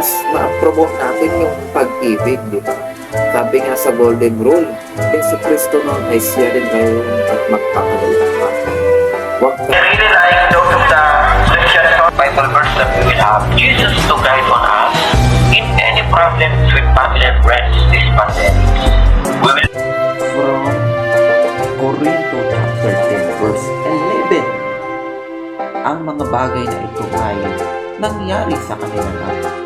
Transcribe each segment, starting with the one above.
mas ma-promote natin yung pag-ibig, di ba? Sabi nga sa Golden Rule, Yesu Cristo noon ay siya din ngayon at magpakalalang. Huwag ka Really like those of the Christian Bible verse that we will have Jesus to guide on us in any problems with family and friends this pandemic. We will from Corinto chapter 10 verse 11. Ang mga bagay na ito ay nangyari sa kanila lahat.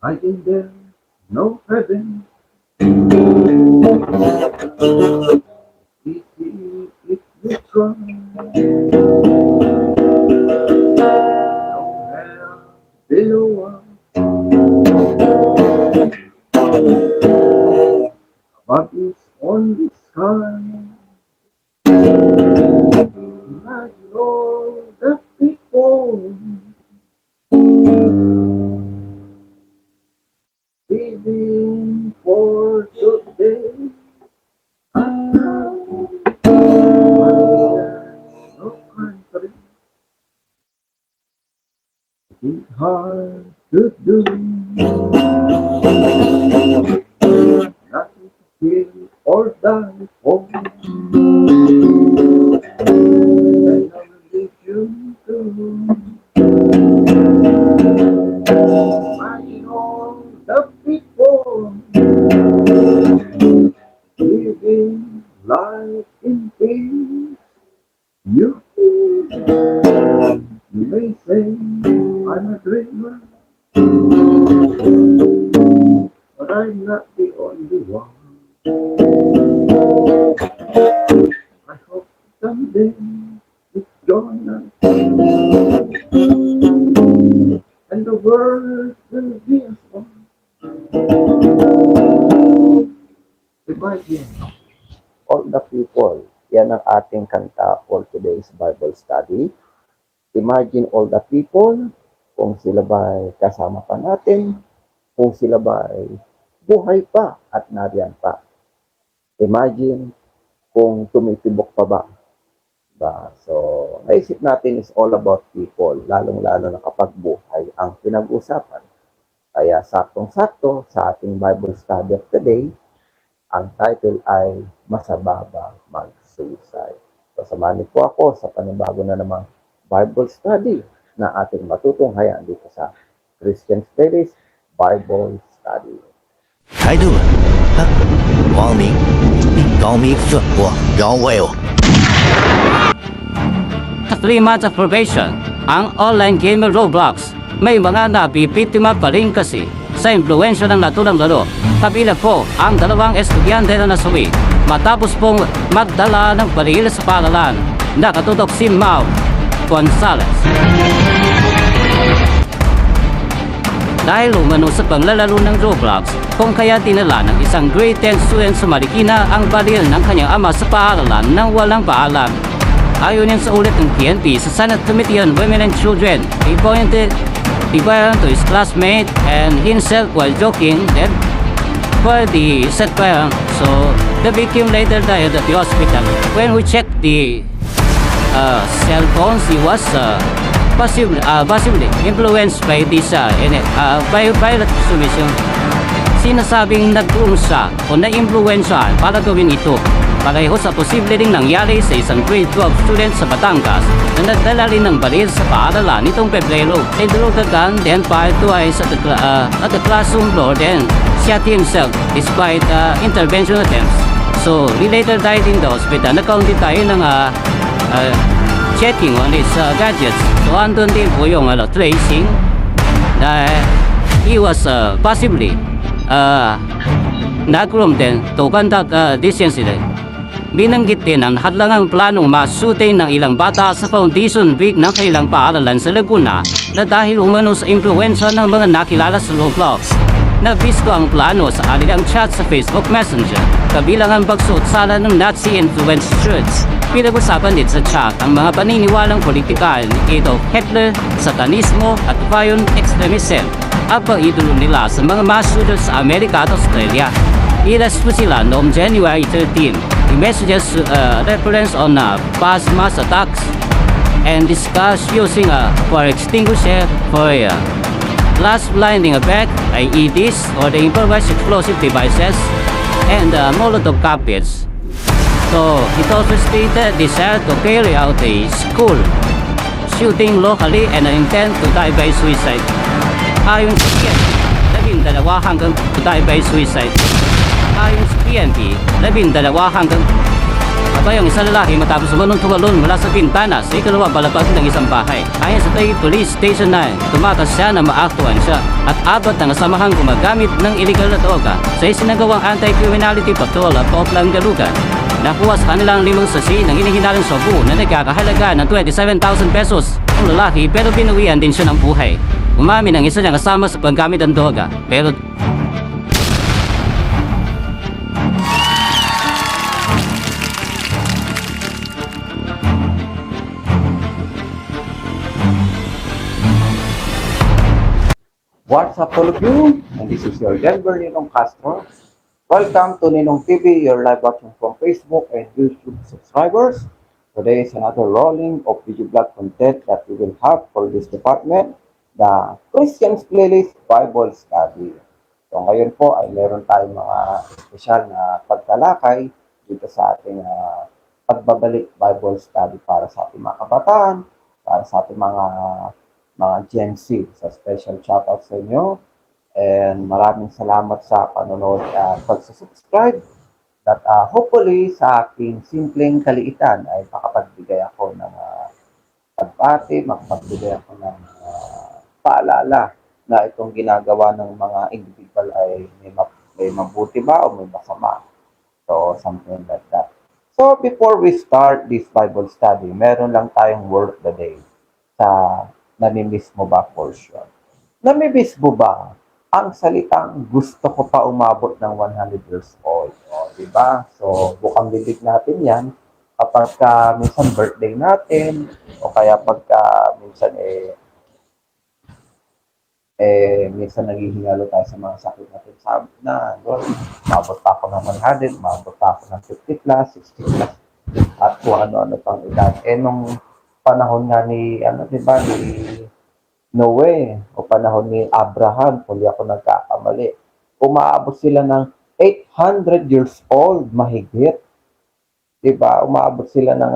I think there's no heaven. If you try, no hell below us. But it's on the sky. Imagine all the people living for today. No country. It's hard to do. Nothing to kill or die for. And no religion too. Imagine all the people living life in peace. You may say I'm a dreamer, but I'm not the only one. I hope someday it's join us, and the world will be as one. Imagine all the people. Yan ang ating kanta for today's Bible study. Imagine all the people, kung sila ba kasama pa natin, kung sila ba buhay pa at nariyan pa. Imagine kung tumitibok pa ba. So, naisip natin is all about people, lalong-lalo na kapag buhay ang pinag-usapan. Kaya saktong-sakto sa ating Bible study of today, ang title ay Masababa Mag-Suicide. So, samahan po ako sa panibago na namang Bible study na ating matutunghayan dito sa Christian Studies Bible Study. 态度啊，光明，高明顺我让位哦。 3 months of probation, ang online gamer Roblox may mga nabibitima pa rin kasi sa impluensya ng naturang laro. Kabilang po ang 2 estudyante na nasawi matapos pong magdala ng baril sa paaralan. Nakatutok si Mau Gonzales. Dahil umano sa panglalaro ng Roblox, kung kaya dinala ng isang grade 10 student sa Marikina ang baril ng kanyang ama sa paaralan nang walang paalam. Ayon yan sa ulat ng PNP sa Senate Committee on Women and Children, he pointed the violence to his classmate and himself while joking that for the said parent. So the victim later died at the hospital. When we checked the cell phones, he was possibly influenced by this by violent extremism. Sinasabing nag-room siya o na-influensyahan para gawin ito. Pareho sa posible ding nangyari sa isang grade 12 student sa Batangas na nagdala rin ng baril sa paaralan nitong Pebrero. They drew the gun, then fired twice at the classroom floor, then shot himself despite intervention attempts. So, he later died in the hospital. Nakaunti tayo ng checking on his gadgets. So, andun din po yung tracing na he was possibly nag-room din to conduct this incident. Binanggit din ang hadlangang planong masutin ng ilang bata sa foundation week ng kailang paaralan sa Laguna na dahil umano sa impluensya ng mga nakilala sa Roblox. Nabisto ang plano sa kanilang chat sa Facebook Messenger, kabilang ang pagsuot sala ng Nazi-influenced shirts. Pinag-usapan din sa chat ang mga paniniwalang politikal ni Adolf Hitler, satanismo at violent extremism at pang-idolo nila sa mga mass shooters sa Amerika at Australia. Ilas po sila noong January 13. The messages reference on past mass attacks and discuss using a fire extinguisher for blast blinding effect, IEDs, or the improvised explosive devices, and Molotov cocktails. So, it also stated desire to carry out a school shooting locally and an intent to die by suicide. Ayon sa PNP, 12 hanggang to die by suicide. Ayon sa PNP, 12 hanggang patay ang isang lalaki matapos tumalon mula sa bintana sa ikalawang palapag ng isang bahay. Ayon sa Taguig Police Station 9, tumakas siya na maaktuhan siya at apat na kasamahang gumagamit ng illegal na droga sa isinagawang anti-criminality patrol at Poplang Galugan. Nakuha sa kanilang 5 sasi ng hinihinalang sobu na nagkakahalaga ng 27,000 pesos ang lalaki pero binuwian din siya ng buhay. Umamin ang isa niyang kasama sa paggamit ng droga pero What's up all of you? And this is your Denver Ninong Castro. Welcome to Ninong TV, your live watching from Facebook and YouTube subscribers. Today is another rolling of video blog content that we will have for this department, the Christian's Playlist Bible Study. So ngayon po ay meron tayong mga special na pagtalakay dito sa ating pagbabalik Bible Study para sa ating mga kabataan, para sa ating mga Gen Z. So special shoutout sa inyo and maraming salamat sa panonood at pagsusubscribe that hopefully sa aking simpleng kaliitan ay makapagbigay ako ng pagpati, makapagbigay ako ng paalala na itong ginagawa ng mga individual ay may mabuti ba o may masama. So something like that. So before we start this Bible study, meron lang tayong word of the day sa namimiss mo ba portion. Namimiss mo ba ang salitang gusto ko pa umabot ng 100 years old? O, diba? So, bukang bibig natin yan kapag minsan birthday natin o kaya pagka minsan minsan naghihingalo tayo sa mga sakit natin. Sabi na, Lord, umabot pa ako ng 100, umabot pa ako ng 50 plus, 60 plus, at kung ano-ano pang edad. Nung panahon nga ni, diba, ni Noe, o panahon ni Abraham, kung di ako nagkakamali, umaabot sila ng 800 years old, mahigit. Diba, umaabot sila ng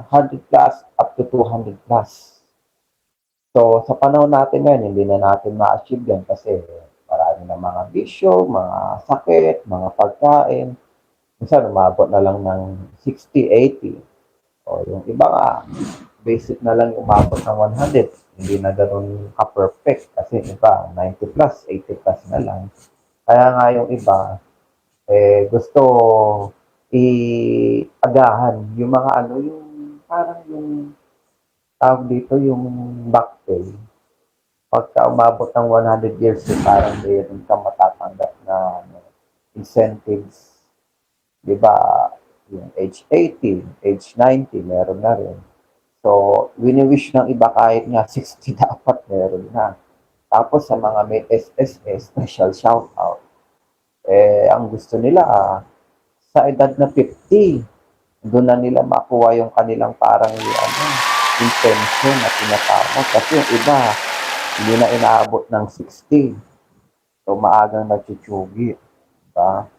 100 plus, up to 200 plus. So, sa panahon natin ngayon, hindi na natin ma-achieve yan kasi marami na mga bisyo, mga sakit, mga pagkain. Minsan, umabot na lang ng 60, 80. O, yung iba nga, basic na lang umabot ng 100. Hindi na ganoon ka-perfect kasi iba, 90 plus, 80 plus na lang. Kaya nga yung iba, gusto i-agahan yung mga yung parang yung tawag dito, yung back pay. Pagka umabot ng 100 years, parang mayroon kang matatanggap na incentives. Diba, yung age 80, age 90, meron na rin. So, wini-wish ng iba kahit nga 60 dapat meron na. Tapos sa mga may SSS, special shoutout. Ang gusto nila, sa edad na 50, doon na nila makuha yung kanilang parang intention na tinatapos. Kasi yung iba, hindi na inaabot ng 60. So, maagang nagchuchugi. Diba?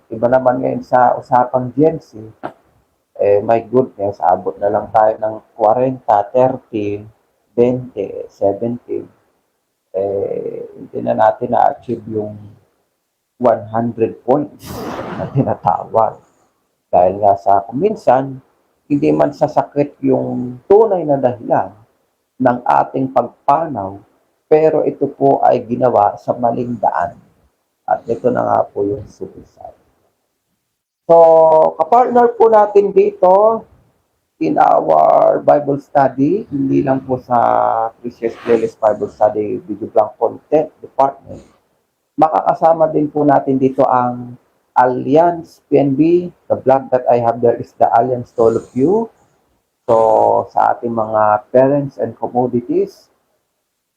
Iba naman ngayon sa usapang Gen Z, my goodness, abot na lang tayo ng 40, 30, 20, 70. Hindi na natin na-achieve yung 100 points na tinatawag. Dahil nga sa minsan, hindi man sasakit yung tunay na dahilan ng ating pagpanaw, pero ito po ay ginawa sa maling daan. At ito na nga po yung suicide. So, kapartner po natin dito in our Bible study, hindi lang po sa Precious Playlist Bible Study Video Blank Content Department. Makakasama din po natin dito ang Alliance PNB. The vlog that I have there is the Alliance to all of you. So, sa ating mga parents and commodities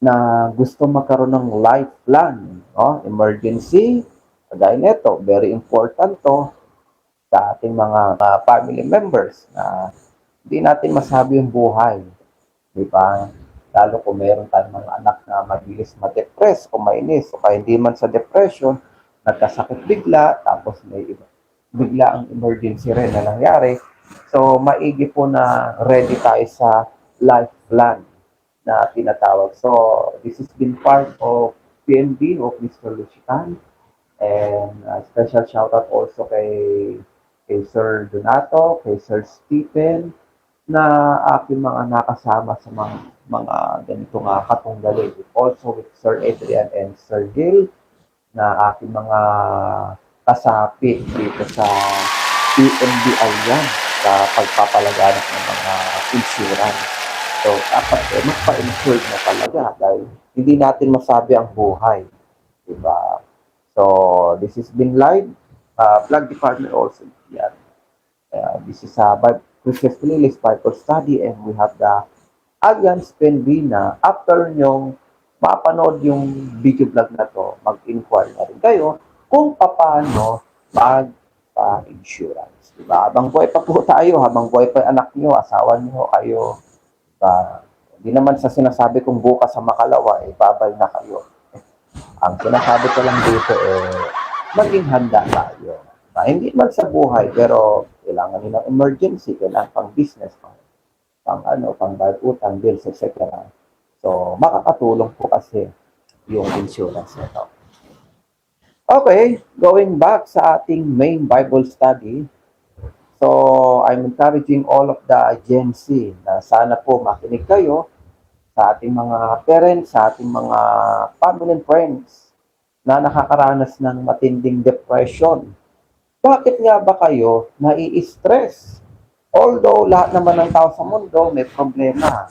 na gusto magkaroon ng life plan, emergency, kagaya nito, very important to sa ating mga family members na hindi natin masabi yung buhay. Di ba? Lalo kung meron tayong mga anak na mabilis ma-depress o mainis o kaya hindi man sa depression, nagkasakit bigla, tapos may bigla ang emergency rin na nangyari. So, maigi po na ready tayo sa life plan na tinatawag. So, this has been part of PNB of Mr. Lucitan. And special shout out also kay Sir Donato, kay Sir Stephen, na aking mga nakasama sa mga ganito nga katunggali. Also with Sir Adrian and Sir Gil, na aking mga kasapi dito sa PNB Alliance sa pagpapalaganap ng mga insurance. So, dapat magpa-insure na talaga dahil hindi natin masabi ang buhay. Diba? So, this has been live. Plug department also. Yan. This is a Precious Playlist Bible Study and we have the Alliance PNB na after nyong mapanood yung video vlog na to, mag-inquire na rin kayo kung paano mag-insurance. Diba? Habang buhay pa po tayo, habang buhay pa anak nyo, asawa nyo, kayo, hindi naman sa sinasabi kong bukas sa makalawa, babay na kayo. Ang sinasabi ko lang dito, maging handa tayo. Hindi man sa buhay, pero kailangan nilang emergency, kailangan pang business, pang bayad utang, bills, etc. So, makakatulong po kasi yung insurance nito. Okay, going back sa ating main Bible study. So, I'm encouraging all of the Gen Z na sana po makinig kayo sa ating mga parents, sa ating mga family and friends na nakakaranas ng matinding depression. Bakit nga ba kayo nai-stress? Although lahat naman ng tao sa mundo may problema.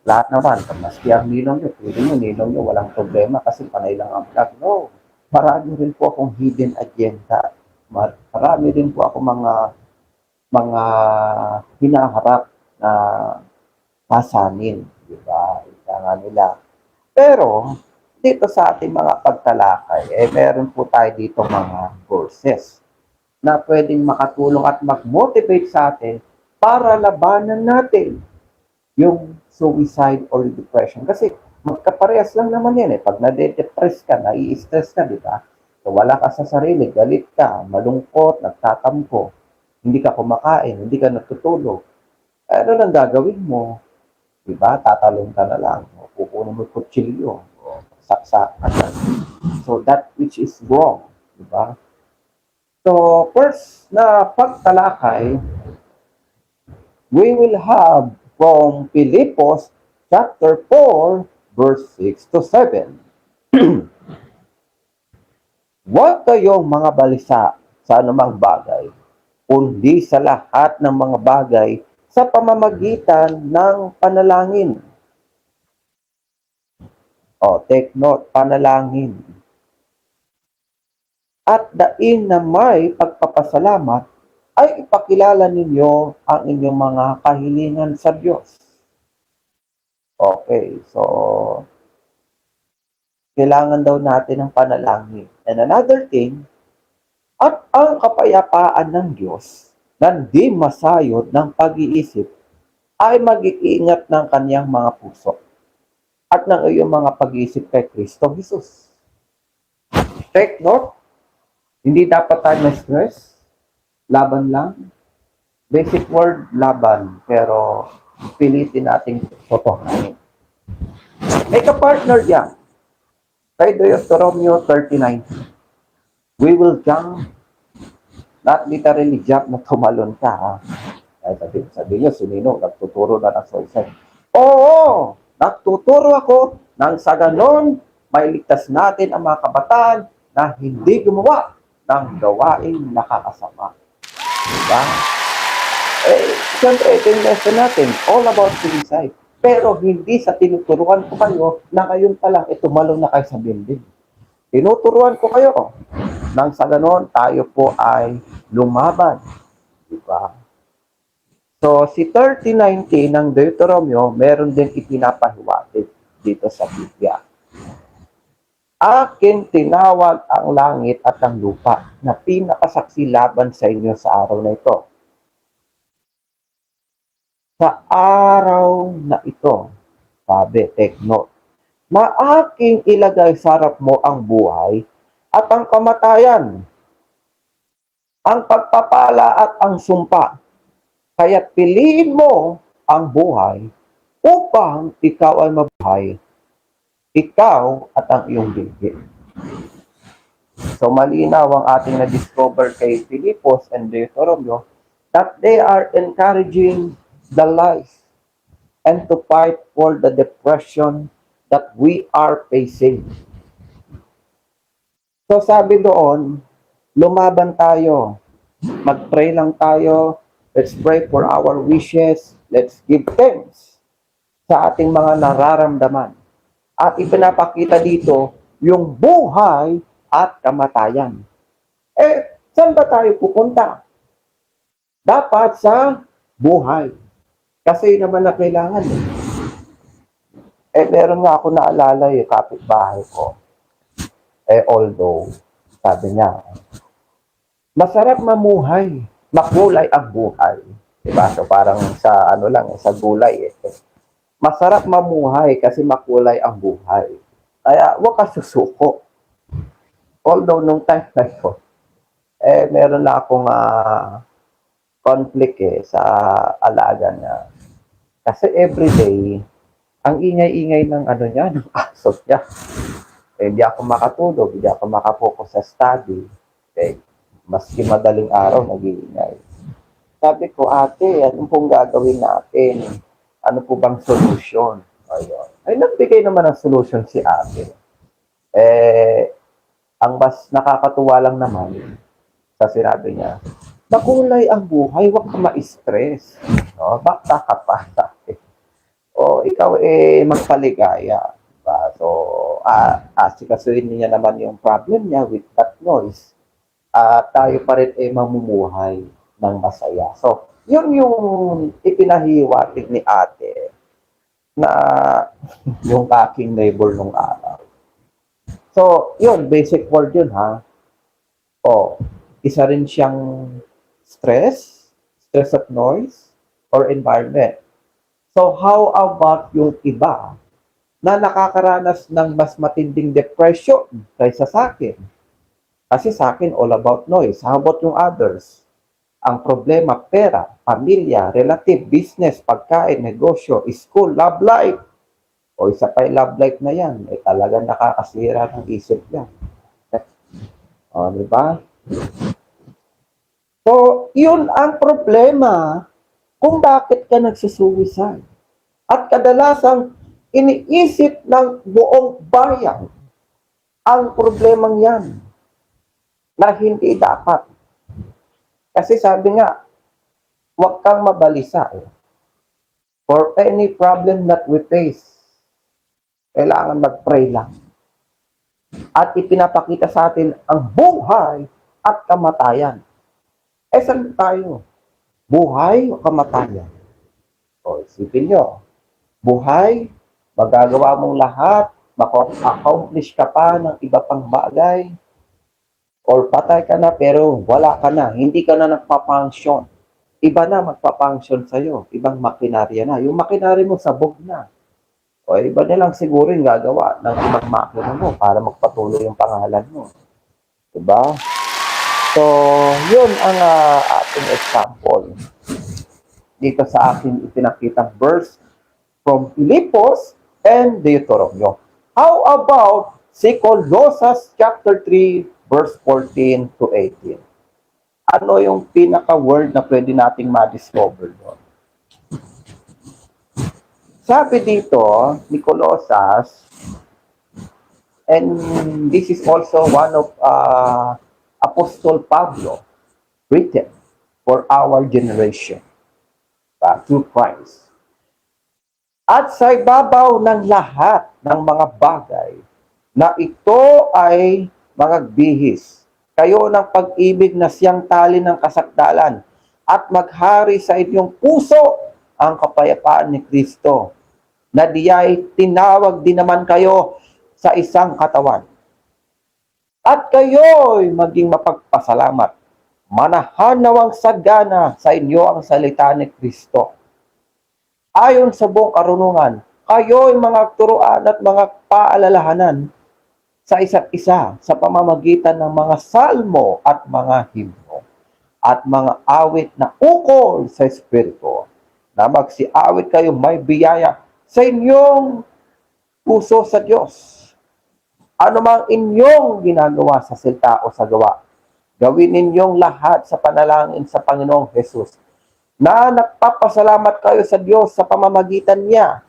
Lahat naman, pag maski ang ninong nyo, pwede nyo, ninong nyo, walang problema kasi panay lang ang vlog. No, marami rin po akong hidden agenda. Marami rin po ako mga hinaharap na pasanin. Diba? Ika nga nila. Pero, dito sa ating mga pagtalakay, meron po tayo dito mga courses na pwedeng makatulong at mag-motivate sa atin para labanan natin yung suicide or depression. Kasi magkaparehas lang naman yan eh. Pag nade-depress ka, nai-stress ka, di ba? So, wala ka sa sarili, galit ka, malungkot, nagtatampo, hindi ka kumakain, hindi ka natutulog. Ano lang gagawin mo? Di ba? Tatalong ka na lang. Kukunin mo kutsilyo. Saksak. So, that which is wrong. Di ba? So, first na pagtalakay, we will have from Filipos chapter 4, verse 6 to 7. Huwag kayong mga balisa sa anumang bagay, kundi sa lahat ng mga bagay sa pamamagitan ng panalangin. Take note, panalangin. At daing na may pagpapasalamat ay ipakilala ninyo ang inyong mga kahilingan sa Diyos. Okay, so kailangan daw natin ng panalangin. And another thing, at ang kapayapaan ng Diyos na di masayod ng pag-iisip ay mag-iingat ng kanyang mga puso at ng iyong mga pag-iisip kay Kristo Jesus. Take note, hindi dapat tayo na-stress, laban lang. Basic word, laban, pero pilitin nating totohanin. May kapartner yan. Kay Deuteronomy 39, we will jump, not literally jump na tumalon ka, ha? Ay, sabi nyo, sinino, nagtuturo na ng soysay. Oo, nagtuturo ako nang sa ganon, mailigtas natin ang mga kabataan na hindi gumawa ng gawaing nakakasama. Diba? Siyempre, ito yung lesson natin, all about suicide. Pero hindi sa tinuturuan ko kayo na ngayon pa lang, tumalon na kayo sa building. Tinuturuan ko kayo nang sa ganon, tayo po ay lumaban. Diba? So, si 30:19 ng Deuteronomio, meron din ipinapahiwatig dito sa Biblia. Akin tinawag ang langit at ang lupa na pinakasaksi laban sa inyo sa araw na ito. Sa araw na ito, sabi, take note, maaking ilagay sa harap mo ang buhay at ang kamatayan, ang pagpapala at ang sumpa. Kaya't piliin mo ang buhay upang ikaw ay mabuhay, ikaw at ang iyong dibdib. So malinaw ang ating na-discover kay Filipos and Deuteronomio that they are encouraging the life and to fight for the depression that we are facing. So sabi doon, lumaban tayo, mag-pray lang tayo, let's pray for our wishes, let's give thanks sa ating mga nararamdaman. At ipinapakita dito yung buhay at kamatayan. Saan ba tayo pupunta? Dapat sa buhay. Kasi naman na kailangan. Meron nga ako naalala yung kapitbahay ko. Although, sabi niya, masarap mamuhay, makulay ang buhay. Diba? So parang sa sa gulay. Masarap mamuhay kasi makulay ang buhay. Kaya huwag ka susuko. Although nung time na ito, meron na akong conflict sa alaga niya. Kasi everyday, ang ingay-ingay ng ng aso niya. Hindi ako makatulog, hindi ako makapokus sa study. Maski madaling araw, nag-iingay. Sabi ko, ate, anong pong gagawin natin? Ano po bang solution? Ayun. Ay, nagbigay naman ng solution si ate. Ang mas nakakatuwa lang naman, sa sinabi niya, makulay ang buhay, huwag ka ma-stress. No? Bakta ka pa sa akin. O ikaw magpaligaya. Diba? So, asikasuhin niya naman yung problem niya with that noise. Tayo pa rin mamumuhay ng masaya. So, yun yung ipinahiwatig ni ate na yung aking neighbor nung araw. So, yun, basic word yun ha. Isa rin siyang stress of noise, or environment. So, how about yung iba na nakakaranas ng mas matinding depression kaysa sa akin? Kasi sa akin, all about noise. How about yung others? Ang problema, pera, pamilya, relative, business, pagkain, negosyo, school, love life. O isa pa yung love life na yan, talagang nakakasira ng isip niya. Diba? So, yun ang problema kung bakit ka nagsusuicide. At kadalasang iniisip ng buong bayan ang problemang yan na hindi dapat. Kasi sabi nga, huwag kang mabalisa. For any problem that we face, kailangan mag-pray lang. At ipinapakita sa atin ang buhay at kamatayan. saan tayo? Buhay o kamatayan? O, isipin nyo. Buhay, magagawa mong lahat, maka-accomplish ka pa ng iba pang bagay, or patay ka na pero wala ka na, hindi ka na nagpa-function. Iba na magpa-function sa'yo, ibang makinarya na. Yung makinarya mo sabog na. O iba na lang siguro yung gagawa ng ibang makina mo para magpatuloy yung pangalan mo. Diba? So, yun ang ating example. Dito sa aking ipinakitang verse from Filipos and Deuteronomio. How about si Colossus chapter 3 verse 14 to 18? Ano yung pinaka-word na pwede nating ma-discover doon? Sabi dito ni Colossus, and this is also one of Apostle Pablo written for our generation through Christ. At sa ibabaw ng lahat ng mga bagay na ito ay mga bihis, kayo ng pag-ibig na siyang tali ng kasakdalan at maghari sa inyong puso ang kapayapaan ni Kristo, na diya'y tinawag din naman kayo sa isang katawan. At kayo'y maging mapagpasalamat. Manahan nawang sagana sa inyo ang salita ni Kristo. Ayon sa buong karunungan, kayo'y mga turuan at mga paalalahanan sa isa't isa sa pamamagitan ng mga salmo at mga himno at mga awit na ukol sa Espiritu, na magsiawit kayo may biyaya sa inyong puso sa Diyos. Ano mang inyong ginagawa sa salita o sa gawa, gawin ninyong lahat sa panalangin sa Panginoong Jesus, na nagpapasalamat kayo sa Diyos sa pamamagitan niya.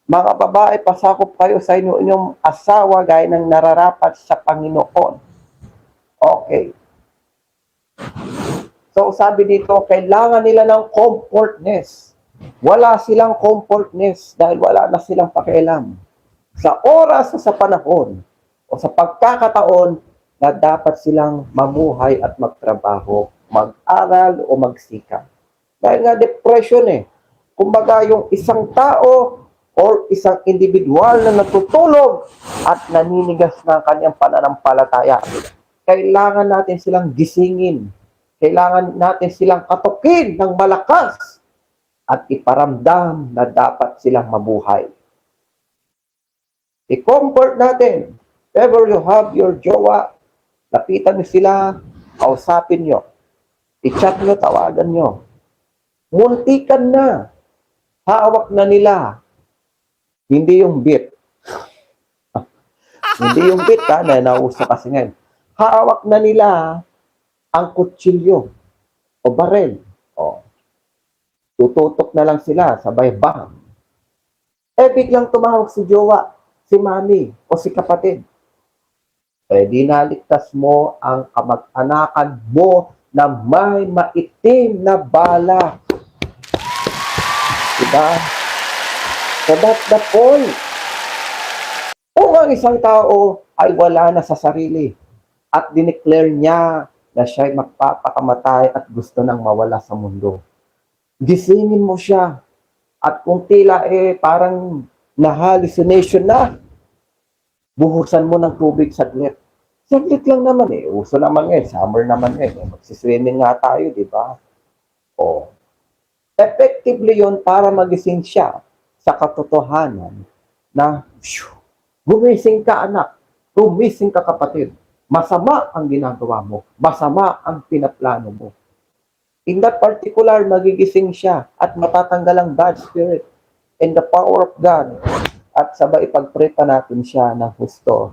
Mga babae, pasakop kayo sa inyong asawa gaya ng nararapat sa Panginoon. Okay. So sabi dito, kailangan nila ng comfortness. Wala silang comfortness dahil wala na silang pakialam sa oras o sa panahon o sa pagkakataon na dapat silang mamuhay at magtrabaho, mag-aral o magsikap. Dahil nga depression Kumbaga yung isang tao or isang individual na natutulog at naninigas ng kanyang pananampalataya, kailangan natin silang gisingin. Kailangan natin silang katukin ng malakas at iparamdam na dapat silang mabuhay. I-comfort natin. If ever you have your jowa, lapitan niyo sila, kausapin niyo. I-chat niyo, tawagan niyo. Muntikan na. Hawak na nila. Hindi yung bit. Hindi yung bit, na nauso kasi ngayon. Hawak na nila ang kutsilyo o barel. Tututok na lang sila, sabay bang. Biglang tumawag si jowa, si mami, o si kapatid. Di naligtas mo ang kamag-anakan mo na may maitim na bala. Diba? So that's the point. Kung ang isang tao ay wala na sa sarili at dineclare niya na siya'y magpapakamatay at gusto nang mawala sa mundo, gisingin mo siya. At kung tila parang na-hallucination na, buhusan mo ng tubig saglit. Saglit lang naman Uso naman summer naman Magsiswimming nga tayo, di ba? Effectively yun para magising siya sa katotohanan na, gumising ka anak, gumising ka kapatid. Masama ang ginagawa mo. Masama ang pinaplano mo. In that particular, magigising siya at matatanggal ang bad spirit and the power of God. At sabay ipag-pray pa natin siya ng husto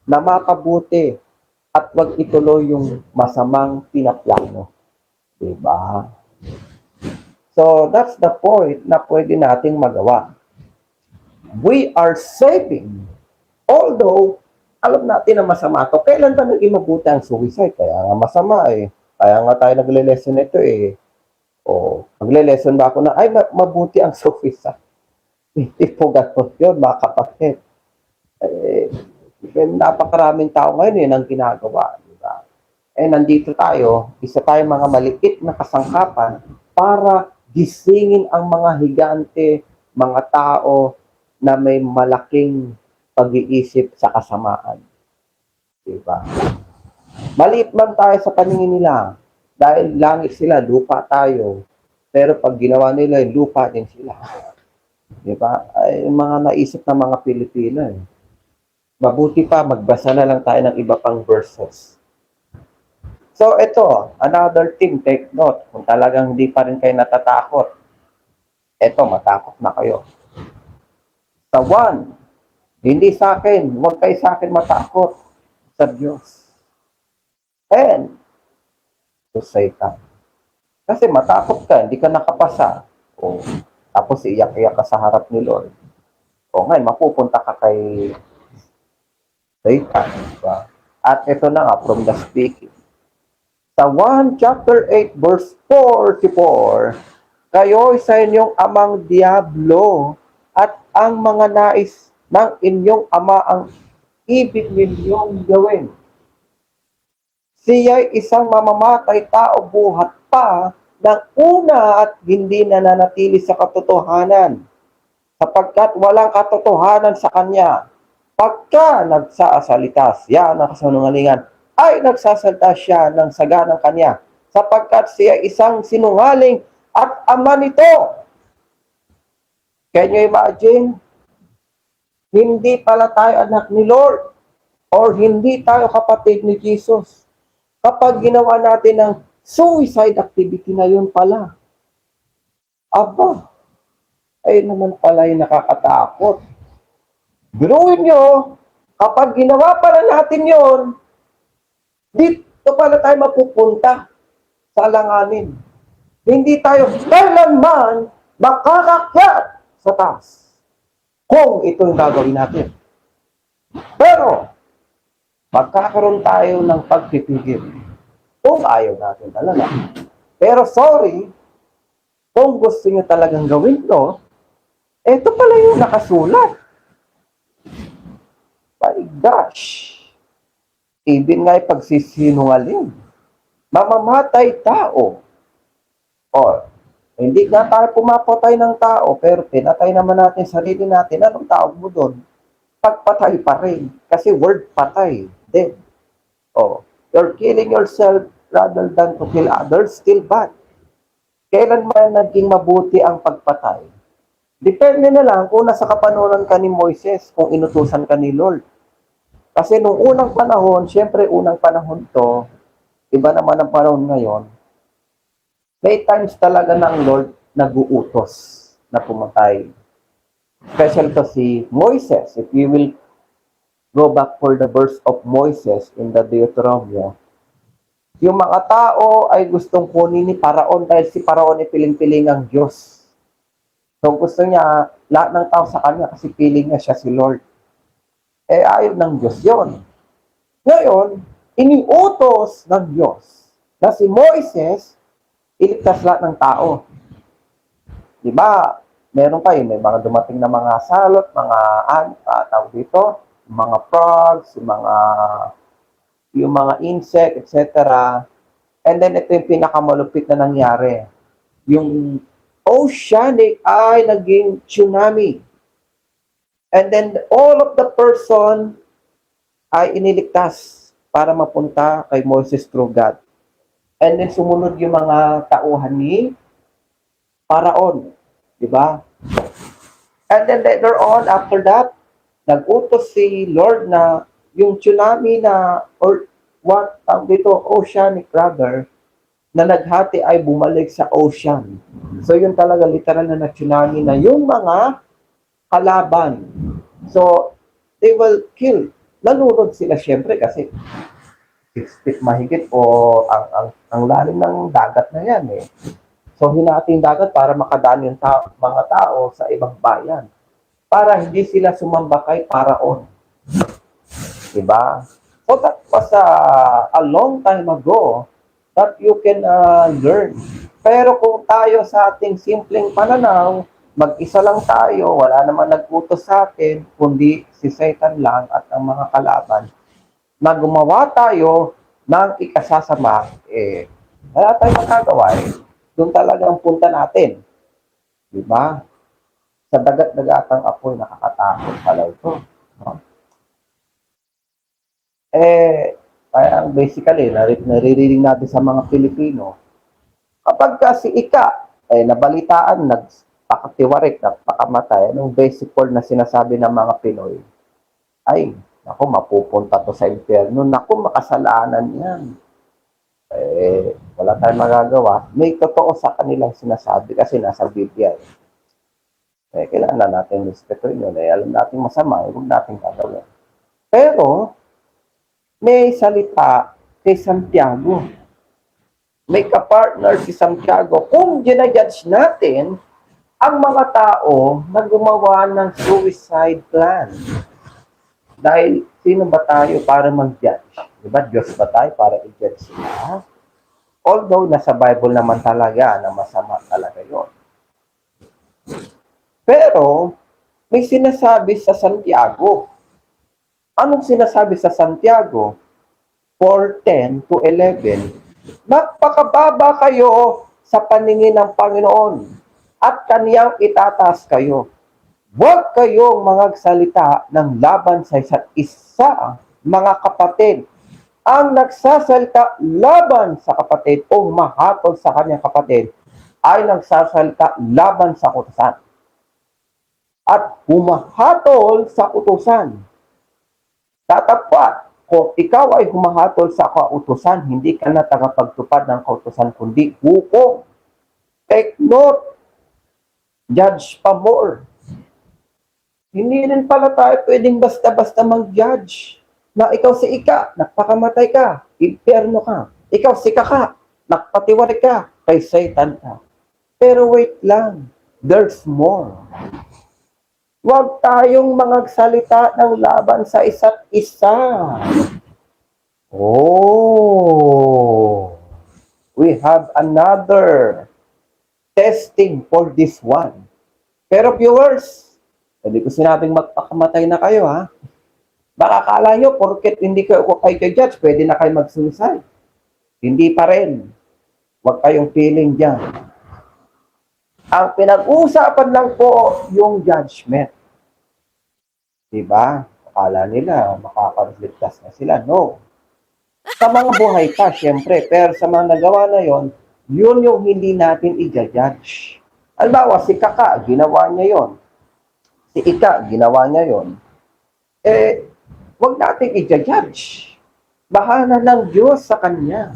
na mapabuti at wag ituloy yung masamang pinaplano. Diba? So, that's the point na pwede nating magawa. We are saving. Although, alam natin na masama to. Kailan ba naging mabuti ang suicide? Kaya nga masama Kaya nga tayo nagle-lesson nito magle-lesson ba ako na, mabuti ang suicide? Hindi po gano'n yun, mga kapatid. Napakaraming tao ngayon ang ginagawa. Diba? nandito tayo, isa tayong mga maliit na kasangkapan para gisingin ang mga higante, mga tao na may malaking pag-iisip sa kasamaan. Diba? Maliit man tayo sa paningin nila, dahil langit sila, lupa tayo. Pero pag ginawa nila, lupa din sila. Diba? Ay, mga naisip ng mga Pilipino. Mabuti pa, magbasa na lang tayo ng iba pang verses. So, ito, another thing, take note. Kung talagang hindi pa rin kayo natatakot, ito, matakot na kayo. Sa one, hindi sa akin, huwag kayo sa akin matakot sa Diyos. And, to Satan. Kasi matakot ka, hindi ka nakapasa. O, tapos iyak-iyak ka sa harap ni Lord. O ngayon, mapupunta ka kay Satan. Diba? At ito na nga, from the speaking. Sa 1 chapter 8 verse 44, kayo sa inyong amang Diablo at ang mga nais ng inyong ama ang ibig ninyong gawin. Siya'y isang mamamatay tao buhat pa ng una at hindi nananatili sa katotohanan, sapagkat walang katotohanan sa kanya. Pagka nagsasalita siya ng kasinungalingan, ay nagsasalita siya ng saganang kanya, sapagkat siya isang sinungaling at ama nito. Can you imagine? Hindi pala tayo anak ni Lord or hindi tayo kapatid ni Jesus. Kapag ginawa natin ng suicide activity na yun pala, aba, ay naman pala yung nakakatakot. Biruin nyo, kapag ginawa pala natin yun, dito pala tayo mapupunta sa alanganin. Hindi tayo kailanman makakakyat sa taas kung ito yung gagawin natin. Pero, magkakaroon tayo ng pagpipigil kung ayaw natin talaga. Pero sorry, kung gusto nyo talagang gawin to, ito pala yung nakasulat. My gosh! Even nga pagsisinungaling, mamamatay tao. O, hindi nga tayo pumapatay ng tao, pero pinatay naman natin sarili natin. Anong tawag mo doon? Pagpatay pa rin. Kasi word patay. Dead. O, you're killing yourself rather than to kill others, still bad. Kailan man naging mabuti ang pagpatay? Depende na lang kung nasa kapanuran ka ni Moises, kung inutusan ka ni Lord. Kasi nung unang panahon, syempre unang panahon to, iba naman ang panahon ngayon, may times talaga ng Lord nag-uutos na pumatay. Especially to si Moises. If you will go back for the verse of Moises in the Deuteronomy, yung mga tao ay gustong kunin ni Paraon dahil si Paraon ay piling-piling ang Diyos. So gusto niya, lahat ng tao sa kanya kasi piling niya siya si Lord. Eh ayaw ng Diyos yon. Ngayon, iniutos ng Diyos na si Moises iligtas lahat ng tao. Diba? Meron pa may mga dumating na mga salot, mga tawag dito, mga frogs, yung mga insect, etc. And then ito yung pinakamalupit na nangyari. Yung oceanic ay naging tsunami. And then all of the person ay iniligtas para mapunta kay Moses through God. And then sumunod yung mga tauhan ni Paraon. Diba? And then later on, after that, nag-utos si Lord na yung tsunami na, or what, dito, oceanic rather, na naghati ay bumalik sa ocean. So yun talaga literal na tsunami na yung mga kalaban. So, they will kill. Nalunod sila syempre kasi 6 feet mahigit o ang lalim ng dagat na yan eh. So, hinating dagat para makadaan yung mga tao sa ibang bayan. Para hindi sila sumamba kay Paraon. Diba? So, that was a long time ago that you can learn. Pero kung tayo sa ating simpleng pananaw, mag-isa lang tayo, wala naman nag-utos sa atin, kundi si Satan lang at ang mga kalaban, na gumawa tayo ng ikasasama, wala tayong magagawa Doon talaga ang punta natin. Di ba? Sa dagat-dagatang apoy, nakakatakot pala ito. No? Kaya basically, naririnig natin sa mga Pilipino, kapag kasi nabalitaan, nagpakatiwarik, nagpakamatay, anong basic word na sinasabi ng mga Pinoy? Ay, naku, mapupunta to sa impyerno. Naku, makasalanan yan. Wala tayong magagawa. May totoo sa kanilang sinasabi kasi nasa Biblia. Kailangan natin respetuhin yun. Alam natin masama, huwag natin gagawin. Pero, may salita kay Santiago. May kapartner si Santiago. Kung ginajudge natin ang mga tao na gumawa ng suicide plan. Dahil sino ba tayo para mag-judge? Diba? Diyos ba tayo para i-judge sila? Although nasa Bible naman talaga na masama talaga yon. Pero, may sinasabi sa Santiago. Anong sinasabi sa Santiago? 4:10 to 11. Magpakababa kayo sa paningin ng Panginoon at kaniyang itataas kayo. Huwag kayong magsalita ng laban sa isa't isa, mga kapatid. Ang nagsasalita laban sa kapatid o mahatol sa kanyang kapatid ay nagsasalita laban sa kautusan. At humahatol sa kautusan. Tatapat, kung ikaw ay humahatol sa kautusan, hindi ka na tagapagtupad ng kautusan, kundi hukom. Take note. Judge pa more. Hindi rin pala tayo pwedeng basta-basta mag-judge. Na ikaw si Ika, nagpakamatay ka, impyerno ka. Ikaw si Kaka, nagpatiwari ka, kay Satan ka. Pero wait lang, there's more. Huwag tayong magsalita ng laban sa isa't isa. We have another testing for this one. Pero viewers, hindi ko sinabing magpakamatay na kayo, ha? Baka akala nyo, porket hindi kayo judge, pwede na kayo mag-suicide. Hindi pa rin. Huwag kayong feeling dyan. Ang pinag-uusapan lang po yung judgment. Diba? Akala nila, makakaligtas na sila. No. Sa mga buhay pa, syempre. Pero sa mga nagawa na yon, yun yung hindi natin i-judge. Halimbawa, si Kaka, ginawa niya yon. Si Ika, ginawa niya yon. Huwag natin i-judge. Bahala ng Diyos sa kanya.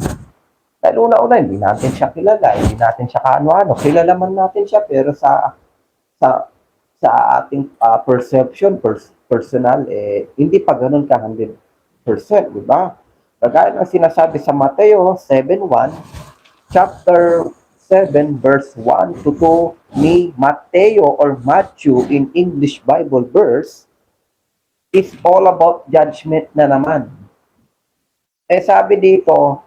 Dahil una-una, hindi natin siya kilala, hindi natin siya kaano-ano. Kilala man natin siya, pero sa ating perception, personal, hindi pa ganun ka 100%, di ba? Kagaya ng sinasabi sa Mateo 7:1, chapter 7, verse 1 to 2 ni Mateo or Matthew in English Bible verse, is all about judgment na naman. Sabi dito,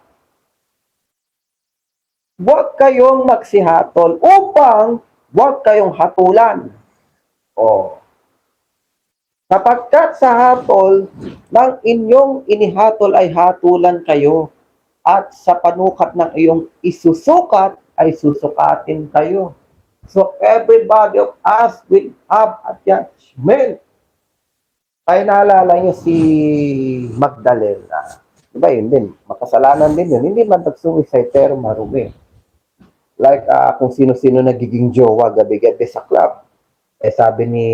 huwag kayong magsihatol upang huwag kayong hatulan. Sapagkat sa hatol ng inyong inihatol ay hatulan kayo, at sa panukat ng iyong isusukat ay susukatin kayo. So everybody of us will have a judgment. Ay naalala niyo si Magdalena. Diba yun din? Makasalanan din yun. Hindi man nag-suicide pero marumi. Like kung sino-sino nagiging jowa gabi-gabi sa club. Sabi ni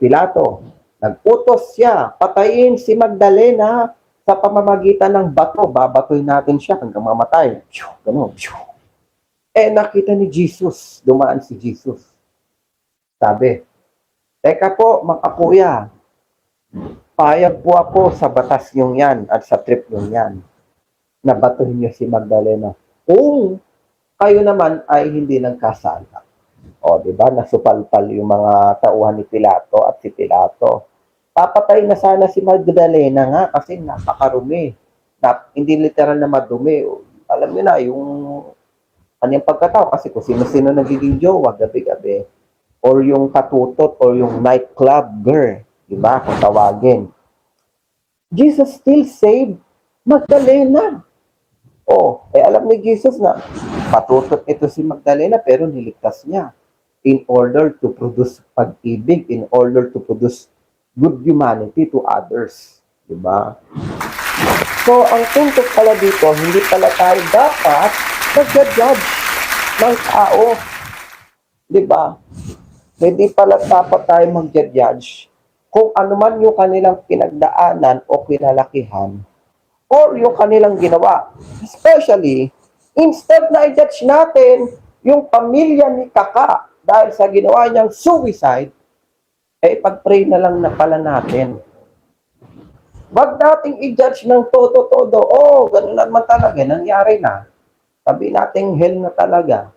Pilato, nag-utos siya, patayin si Magdalena sa pamamagitan ng bato. Babatoy natin siya hanggang mamatay. Ganun. Nakita ni Jesus, dumaan si Jesus. Sabi, teka po, mga kuya, payag po ako sa batas yung yan at sa trip yung yan. Nabatuhin niyo si Magdalena. Kung kayo naman ay hindi nagkasala. Di ba? Nasupalpal yung mga tauhan ni Pilato at si Pilato. Papatay na sana si Magdalena nga kasi napakarumi. Hindi literal na madumi. Alam niyo na, yung kanyang pagkatao kasi kung sino-sino nagiging jowa gabi-gabi. Or yung katutot or yung nightclub girl. Diba? Kung tawagin. Jesus still saved Magdalena. Oh, alam ni Jesus na patutot ito si Magdalena pero niligtas niya in order to produce pag-ibig, in order to produce good humanity to others. Diba? So, ang punto pala dito, hindi pala tayo dapat mag-judge ng tao. Diba? Hindi pala dapat tayo mag-judge kung ano man yung kanilang pinagdaanan o kinalakihan or yung kanilang ginawa. Especially, instead na i-judge natin yung pamilya ni Kaka dahil sa ginawa niyang suicide, pag-pray na lang na pala natin. Wag nating i-judge ng todo-todo. Oh, ganun naman talaga. Nangyari na. Sabi nating hell na talaga.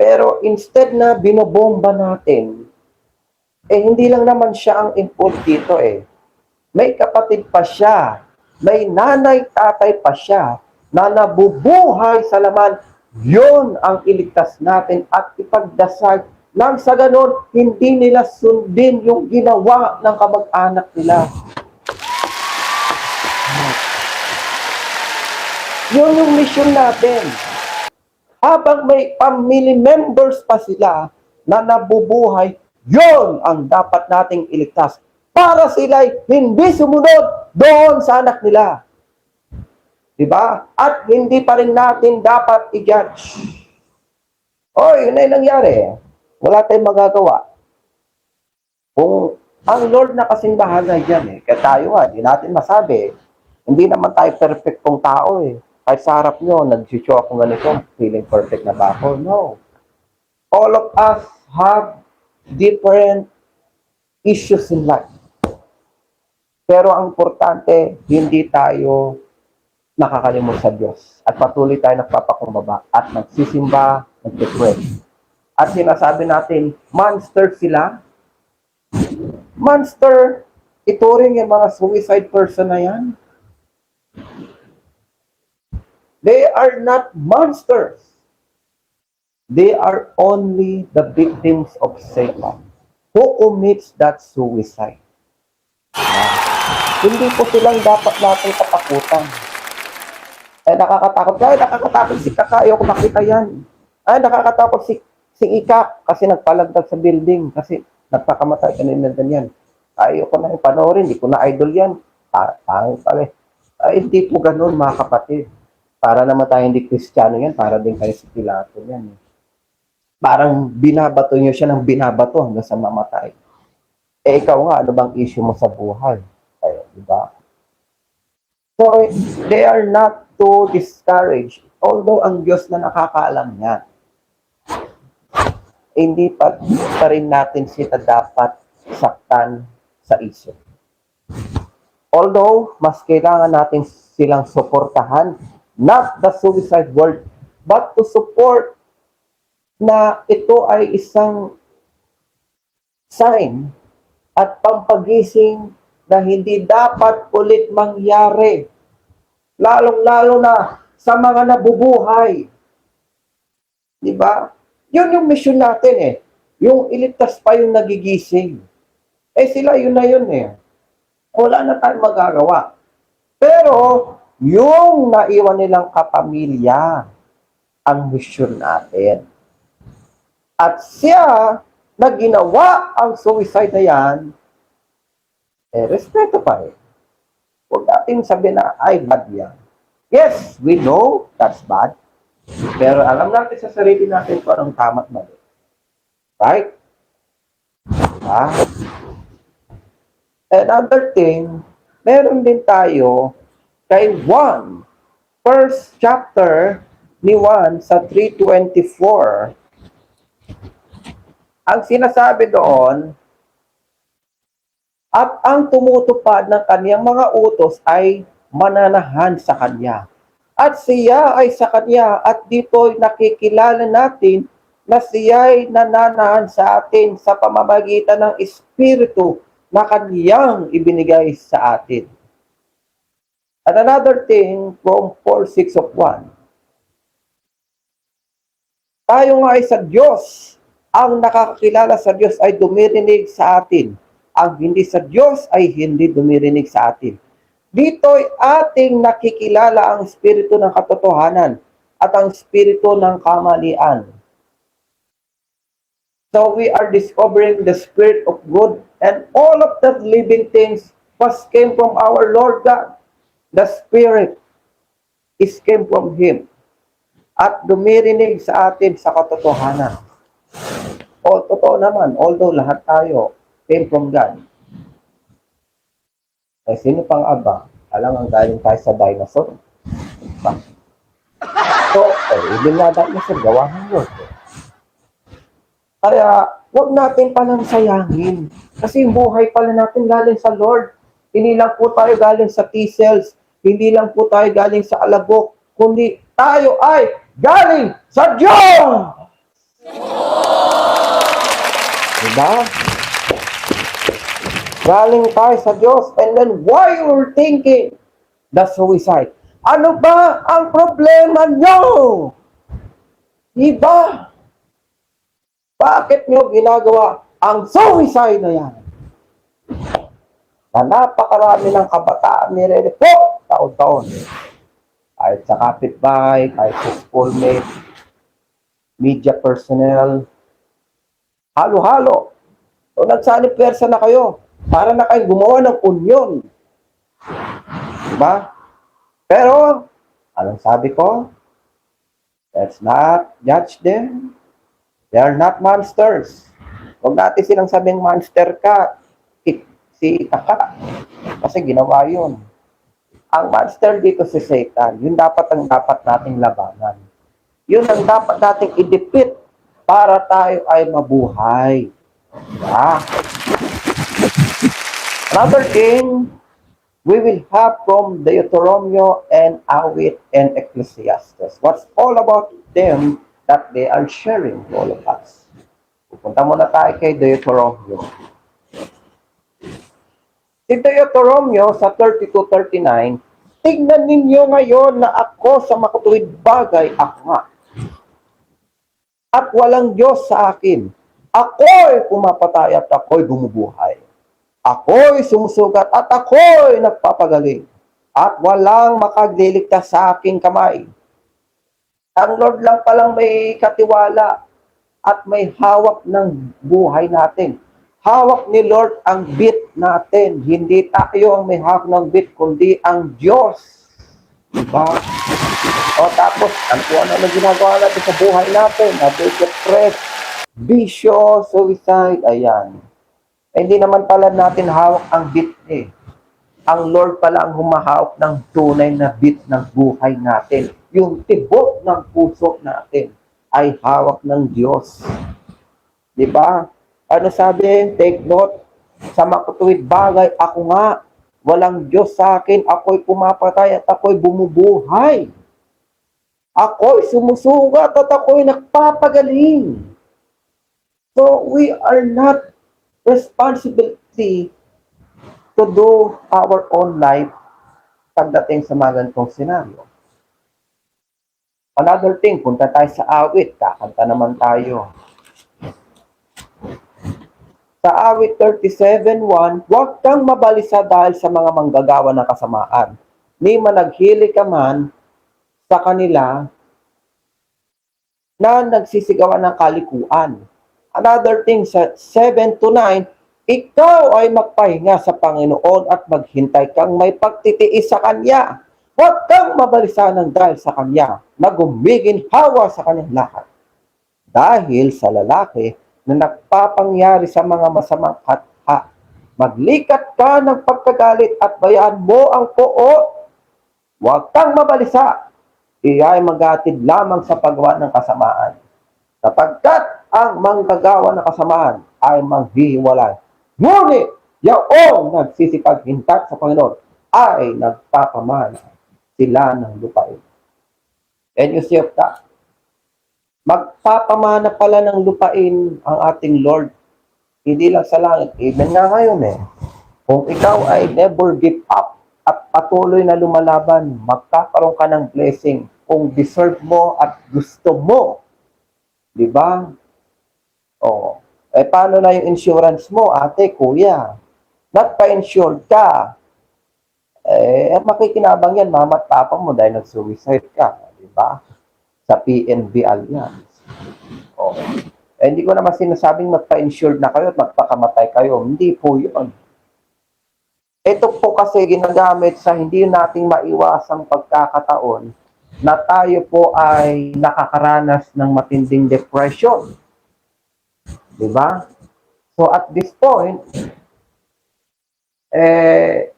Pero instead na binobomba natin, hindi lang naman siya ang input dito May kapatid pa siya. May nanay, tatay pa siya na nabubuhay sa laman. Yun ang iligtas natin at ipagdasal nang sa ganon, hindi nila sundin yung ginawa ng kamag-anak nila. Yun yung mission natin. Habang may family members pa sila na nabubuhay, yun ang dapat nating iligtas para sila hindi sumunod doon sa anak nila. Diba? At hindi pa rin natin dapat i-judge. Yun na yung nangyari. Wala tayong magagawa. Kung ang Lord na kasing bahala dyan kaya tayo di natin masabi. Hindi naman tayo perfectong tao Kahit sa harap nyo, nag-show ako ganito, feeling perfect na ba ako? No. All of us have different issues in life. Pero ang importante, hindi tayo nakakalimot sa Diyos. At patuloy tayo nagpapakumbaba at nagsisimba, nagpipray. At sinasabi natin, monster sila. Monster, ituring yung mga suicide person na yan. They are not monsters. They are only the victims of Satan who commits that suicide. Hindi po silang dapat natin katakutan. Nakakatakot. Nakakatakot si Kaka. Ayoko makita yan. Nakakatakot si Ika kasi nagpalagdag sa building. Kasi nagpakamatay kanina ganyan. Ayoko na yung panoorin. Hindi ko na idol yan. Pangit pala. Hindi po ganun mga kapatid. Para naman tayo hindi Kristiyano yan. Para din kayo si Pilato yan. Parang binabato nyo siya ng binabato hanggang sa mamatay. Ikaw nga, ano bang issue mo sa buhay? Diba? So, they are not to discourage. Although ang Diyos na nakakaalam niya, hindi pa rin natin sila dapat saktan sa isip. Although, mas kailangan natin silang suportahan, not the suicide word, but to support na ito ay isang sign at pampagising na hindi dapat ulit mangyari. Lalong-lalo na sa mga nabubuhay. Diba? Yun yung mission natin Yung iligtas pa yung nagigising. Sila yun na yun Wala na tayong magagawa. Pero, yung naiwan nilang kapamilya, ang mission natin. At siya, na ginawa ang suicide na yan, respeto pa Huwag natin sabihin na, ay, bad yan. Yes, we know that's bad. Pero alam natin sa sarili natin kung anong tama at mali. Right? Another thing, meron din tayo kay Juan. First chapter ni Juan sa 3:24. Ang sinasabi doon, at ang tumutupad ng kaniyang mga utos ay mananahan sa kanya. At siya ay sa kanya at dito'y nakikilala natin na siya ay nananahan sa atin sa pamamagitan ng Espiritu na kaniyang ibinigay sa atin. And another thing from 4:6 of 1. Tayo nga ay sa Diyos. Ang nakakakilala sa Diyos ay dumirinig sa atin. Ang hindi sa Diyos ay hindi dumirinig sa atin. Dito'y ating nakikilala ang espiritu ng katotohanan at ang espiritu ng kamalian. So we are discovering the spirit of good, and all of that living things was came from our Lord God. The spirit is came from Him. At dumirinig sa atin sa katotohanan. O totoo naman, although lahat tayo came from God. Eh, sino pang aba? Alam ang galing tayo sa dinosaur. Diba? So, even nga dinosaur, gawa ng Lord. Kaya, huwag natin palang sayangin. Kasi yung buhay pala natin galing sa Lord. Hindi lang po tayo galing sa T-cells. Hindi lang po tayo galing sa alabok. Kundi tayo ay galing sa Diyos! Diba? Galing tayo sa Diyos. And then, why you're thinking the suicide? Ano ba ang problema nyo? Diba? Bakit nyo ginagawa ang suicide na yan? Na napakarami ng kabataan nire-report taon-taon. Kahit sa kapitbahay, kahit sa schoolmate, media personnel, halo-halo. So, nagsanib pwersa na kayo para na kayo gumawa ng union. Diba? Pero, anong sabi ko? Let's not judge them. They are not monsters. Huwag natin silang sabing monster ka, si Kaka. Kasi ginawa yun. Ang monster dito si Satan, yun dapat ang dapat nating labanan. Yun ang dapat nating i-defeat para tayo ay mabuhay. Yeah. Another thing, we will have from Deuteronomy and Awit and Ecclesiastes. What's all about them that they are sharing to all of us. Pupunta muna tayo kay Deuteronomy. Si Deuteronomy sa 32-39, tignan ninyo ngayon na ako sa makatuwid bagay, ako nga. At walang Diyos sa akin. Ako'y pumapatay at ako'y bumubuhay. Ako'y sumusugat at ako'y nagpapagaling. At walang makagliligtas sa aking kamay. Ang Lord lang palang may katiwala at may hawak ng buhay natin. Hawak ni Lord ang bit natin. Hindi tayo ang may hawak ng bit, kundi ang Diyos. Diba? O tapos, ano na ginagawa natin sa buhay natin? Depressed, bisyo, suicide, ayan. Hindi naman pala natin hawak ang bit eh. Ang Lord pala ang humahawak ng tunay na bit ng buhay natin. Yung tibok ng puso natin ay hawak ng Diyos. Diba? Ano sabi? Take note. Sa makatuwid bagay, ako nga. Walang Diyos sa akin. Ako'y pumapatay at ako'y bumubuhay. Ako'y sumusugat at ako'y nagpapagaling. So, we are not responsibility to do our own life pagdating sa mga ganitong senaryo. Another thing, punta tayo sa awit, kakanta naman tayo. Sa awit 37:1, huwag kang mabalisa dahil sa mga manggagawa ng kasamaan. Ni managhili ka man sa kanila na nagsisigawan ng kalikuan. Another thing, sa 7-9, ikaw ay magpahinga sa Panginoon at maghintay kang may pagtitiis sa Kanya. Huwag kang mabalisa ng dahil sa Kanya na gumiginhawa sa Kanyang lahat. Dahil sa lalaki na nagpapangyari sa mga masamang katha, maglikat ka ng pagkagalit at bayaan mo ang poo. Huwag kang mabalisa. Iyan ay maghatid lamang sa paggawa ng kasamaan. Sapagkat ang manggagawa ng kasamaan ay maghihiwalay. Ngunit, yaong nagsisipaghintat sa Panginoon ay nagpapamana sila ng lupain. Can you see of that? Magpapamana pala ng lupain ang ating Lord. Hindi lang sa langit. Even nga ngayon kung ikaw ay never give up at patuloy na lumalaban, magkakaroon ka ng blessing kung deserve mo at gusto mo. Diba? O, paano na yung insurance mo, ate, kuya? Not pa-insured ka. Makikinabang yan, mama at papa mo dahil nag-suicide ka, di ba? Sa PNB Alliance. Oh. Hindi ko naman sinasabing magpa-insured na kayo at magpakamatay kayo. Hindi po yun. Ito po kasi ginagamit sa hindi nating maiwasang pagkakataon na tayo po ay nakakaranas ng matinding depression. Di ba? So at this point,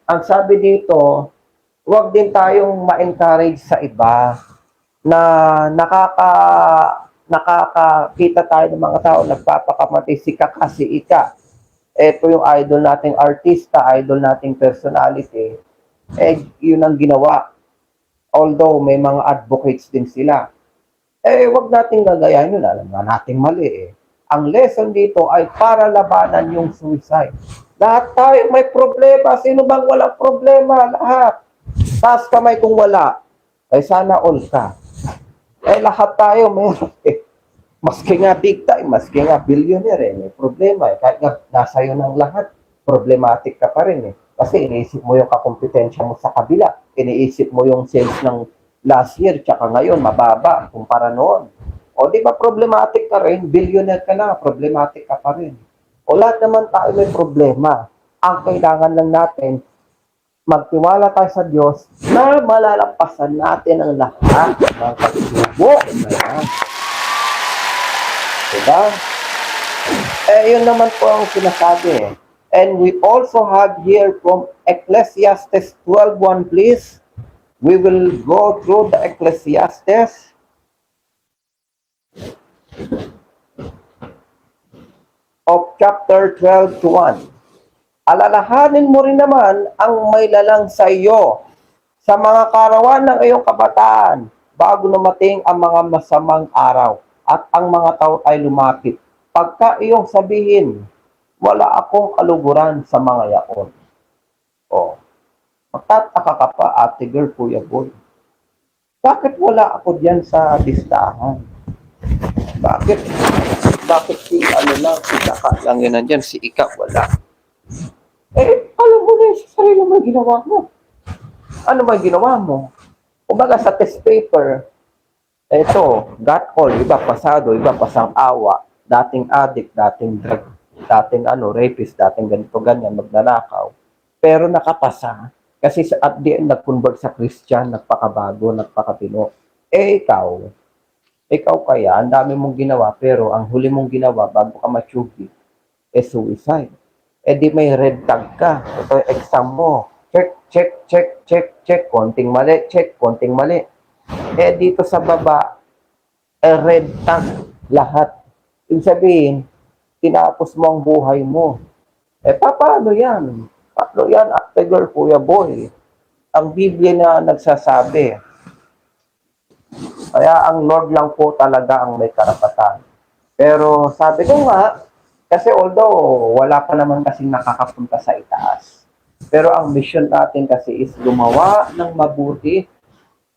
ang sabi dito, huwag din tayong ma-encourage sa iba na nakakakita tayo ng mga tao nagpapakamatay si Kaka, si Ika. Ito yung idol nating artista, idol nating personality. Yun ang ginawa. Although may mga advocates din sila. Wag nating gagayahin yun. Alam nga nating mali Ang lesson dito ay para labanan yung suicide. Lahat tayo may problema. Sino bang walang problema? Lahat. Taas kamay kung wala. Sana all ka. Lahat tayo meron Maski nga big time, maski nga billionaire may problema Kahit nga nasa iyo ng lahat, problematic ka pa rin Kasi iniisip mo yung kakompetensya mo sa kabila. Iniisip mo yung sales ng last year, tsaka ngayon, mababa kumpara noon. O di ba problematic ka rin? Billionaire ka na, problematic ka pa rin. O lahat naman tayo may problema. Ang kailangan lang natin, magtiwala tayo sa Diyos na malalampasan natin ang lahat ng pagsubok. Diba? Yun naman po ang sinasabi And we also have here from Ecclesiastes 12:1, please. We will go through the Ecclesiastes. Of chapter 12 to 1. Alalahanin mo rin naman ang may lalang sa iyo sa mga karawan ng iyong kabataan bago dumating ang mga masamang araw at ang mga tao ay lumapit. Pagka iyong sabihin, wala akong kaluguran sa mga yaon. Magtataka ka pa, ate girl, kuya boy. Bakit wala ako diyan sa listahan? Bakit si si Kaka lang yun nandyan, si Ika wala. Alam mo na sa sarili mo ginawa mo. Ano ba ginawa mo? Kumbaga sa test paper, got all, iba pasado, iba pasang awa, dating addict, dating drug, dating rapist, dating ganito, ganyan, magnanakaw. Pero nakapasa, kasi at the end, nag-convert sa Christian, nagpakabago, nagpakatino. Ikaw kaya, ang dami mong ginawa, pero ang huli mong ginawa, bago ka machugi, suicide. Di may red tag ka. Ito yung exam mo. Check, konting mali, check, konting mali. Dito sa baba, red tag lahat. Ibig sabihin, tinapos mo ang buhay mo. Paano yan? Paano yan, ate girl, kuya boy? Ang Biblia na nagsasabi. Kaya ang Lord lang po talaga ang may karapatan. Pero sabi ko nga, kasi although wala pa naman kasing nakakapunta sa itaas, pero ang mission natin kasi is gumawa ng mabuti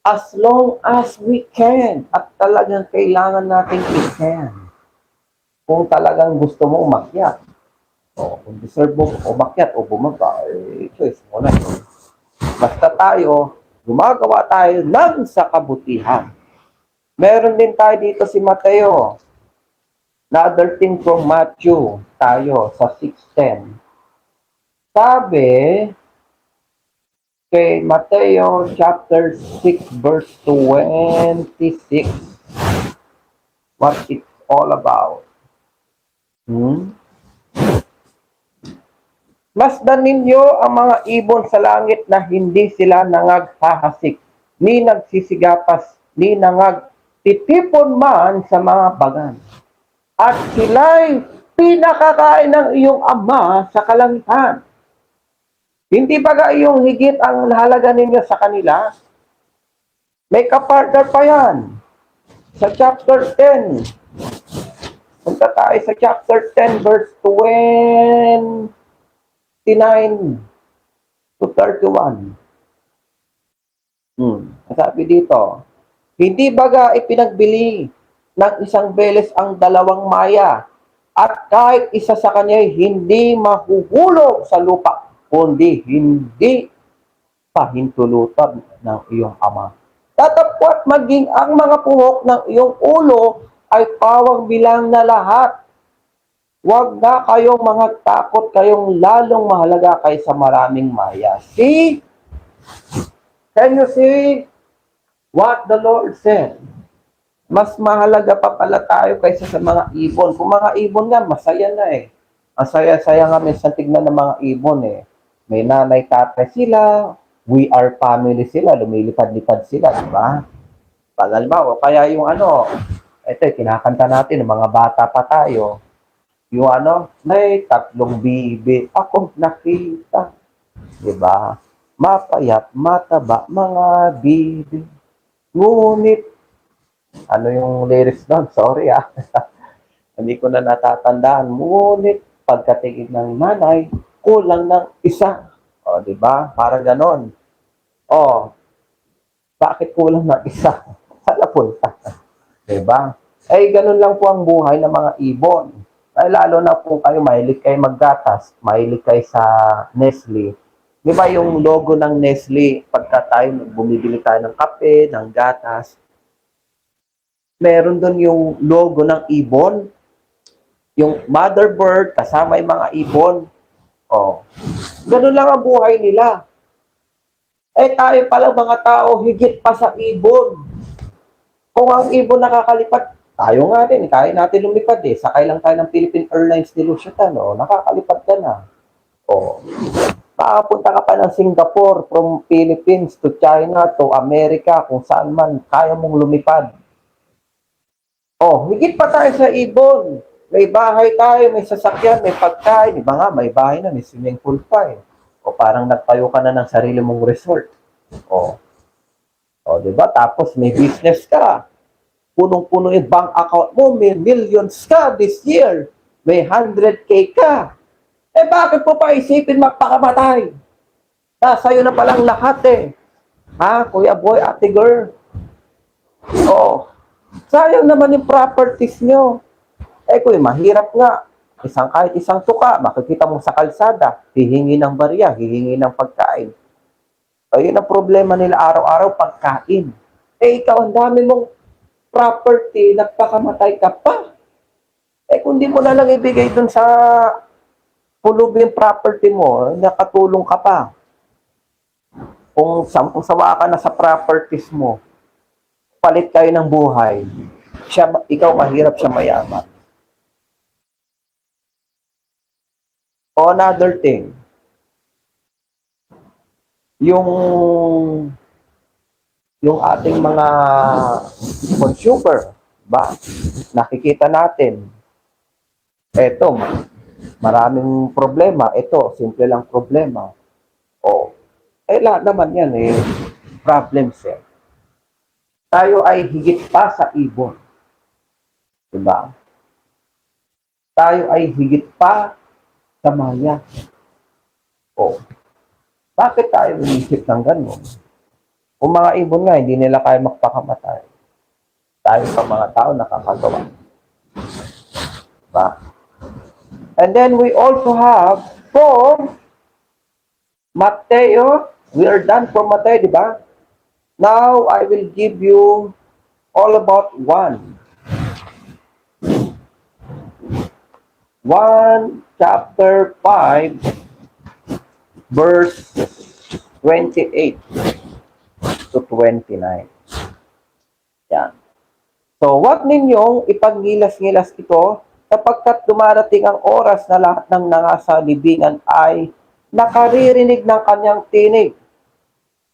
as long as we can. At talagang kailangan natin i-can. Kung talagang gusto mo umakyat, kung deserve mo umakyat o bumaba, choice mo na yun. Basta tayo, gumagawa tayo ng sa kabutihan. Meron din tayo dito si Mateo. Another thing from Matthew, tayo sa 6:10. Sabi, kay Mateo chapter 6 verse 26, what it's all about. Masdan ninyo ang mga ibon sa langit na hindi sila nangaghahasik, ni nagsisigapas, ni nangagtitipon man sa mga bagan. At sila'y pinakakain ng iyong ama sa kalangitan. Hindi ba iyong higit ang halaga ninyo sa kanila? May kapartner pa yan. Sa chapter 10. Punta tayo sa chapter 10 verse 29 to 31. Sabi dito, hindi baga ipinagbili ng isang beles ang dalawang maya at kahit isa sa kanya hindi mahuhulog sa lupa, kundi hindi pahintulutan ng iyong ama. Datapwat maging ang mga puhok ng iyong ulo ay pawang bilang na lahat. Huwag na kayong mga takot, kayong lalong mahalaga kaysa maraming maya. See? Can you see what the Lord said? Mas mahalaga pa pala tayo kaysa sa mga ibon. Kung mga ibon nga, masaya na eh. Masaya-saya nga minsan tignan ng mga ibon eh. May nanay, tatay sila, we are family sila, lumilipad-lipad sila, di ba? Pag halimbawa, kaya yung ito kinakanta natin, ng mga bata pa tayo, yung may tatlong bibi ako nakita, di ba? Mapayat, mataba, mga bibi. Ngunit, yung lyrics doon? Sorry hindi ko na natatandaan. Ngunit, pagkatingin ng nanay, kulang ng isa. O, di ba? Para ganon. O, bakit kulang ng isa? Saan napunta? Di ba? Eh, ganon lang po ang buhay ng mga ibon. Ay, lalo na po kayo, mahilig kayo maggatas, mahilig kayo sa Nestle. Di ba yung logo ng Nestle, pagka tayo bumibili tayo ng kape, ng gatas, meron doon yung logo ng ibon, yung mother bird, kasama yung mga ibon. Oh. Ganun lang ang buhay nila. Eh tayo pala mga tao, higit pa sa ibon. Kung ang ibon nakakalipad, tayo nga din, kaya natin lumipad eh. Sakay lang tayo ng Philippine Airlines ni Luciatan, nakakalipad ka na. Oh. Makapunta ka pa ng Singapore, from Philippines to China to America, kung saan man, kaya mong lumipad. Oh, higit pa tayo sa ibon. May bahay tayo, may sasakyan, may pagkain. Iba nga, may bahay na, may swimming pool pa eh. O parang nagtayo ka na ng sarili mong resort. O, diba? Tapos may business ka. Punong-puno yung bank account mo, may millions ka this year. May 100K ka. Eh bakit po pa isipin magpakamatay? Sa'yo na palang lahat eh. Kuya boy, ate girl. Sayang naman yung properties nyo. Eh kung mahirap nga, kahit isang tuka, makikita mo sa kalsada, hihingi ng barya, hihingi ng pagkain. Ayun ang problema nila araw-araw, pagkain. Eh ikaw, ang dami mong property, nagpakamatay ka pa. Eh kung di mo na lang ibigay dun sa pulubi yung property mo, nakatulong ka pa. Kung sawa ka na sa properties mo, palit kayo ng buhay, ikaw mahirap, siya mayaman. O another thing, yung ating mga consumer, ba? Nakikita natin, eto, maraming problema, ito, simple lang problema. Lahat naman yan problems eh. Tayo ay higit pa sa ibon. Diba? Tayo ay higit pa sa maya. Bakit tayo inisip ng gano'n? Kung mga ibon nga, hindi nila kaya magpakamatay. Tayo pa mga tao nakakagawa. Diba? And then we also have from Mateo. We are done for Mateo, diba? Now, I will give you all about 1 chapter 5, verse 28 to 29. Yan. So, wag ninyong ipagnilas-ngilas ito sapagkat dumarating ang oras na lahat ng nangasa libingan ay nakaririnig ng kanyang tinig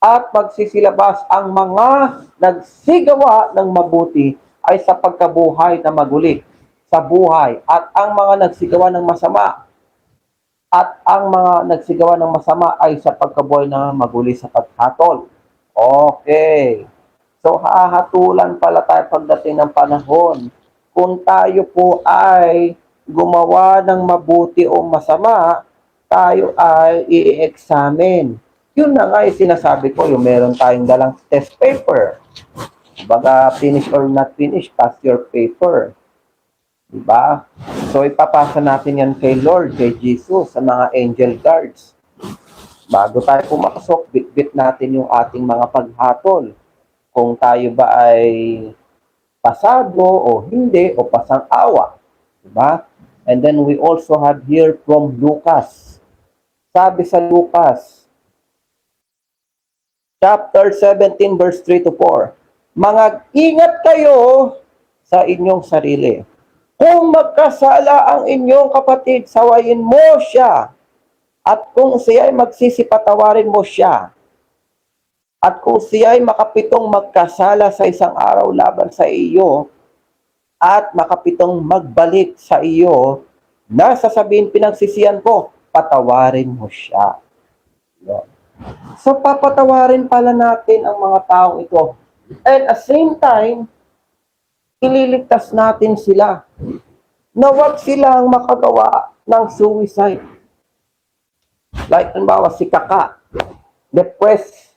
at magsisilabas ang mga nagsigawa ng mabuti ay sa pagkabuhay na maguli sa buhay at ang mga nagsigawa ng masama ay sa pagkabuhay na maguli sa paghatol. Okay. So hahatulan pala tayo pagdating ng panahon. Kung tayo po ay gumawa ng mabuti o masama, tayo ay i-examine. Yun na nga yung sinasabi ko, yung meron tayong dalang test paper. Baga, finish or not finish, pass your paper. Diba? So, ipapasa natin yan kay Lord, kay Jesus, sa mga angel guards. bago tayo pumasok, bit-bit natin yung ating mga paghatol. Kung tayo ba ay pasado o hindi, o pasang-awa. Diba? And then we also have here from Lucas. Sabi sa Lucas, chapter 17, verse 3 to 4, Ingat kayo sa inyong sarili. Kung magkasala ang inyong kapatid, sawayin mo siya. At kung siya ay magsisipatawarin mo siya. At kung siya ay makapitong magkasala sa isang araw laban sa iyo, at makapitong magbalik sa iyo, na sasabihin pinagsisihan ko, patawarin mo siya. Yan. So, papatawarin pala natin ang mga taong ito. And at the same time, ililigtas natin sila na huwag silang makagawa ng suicide. Like, halimbawa, si Kaka, depressed.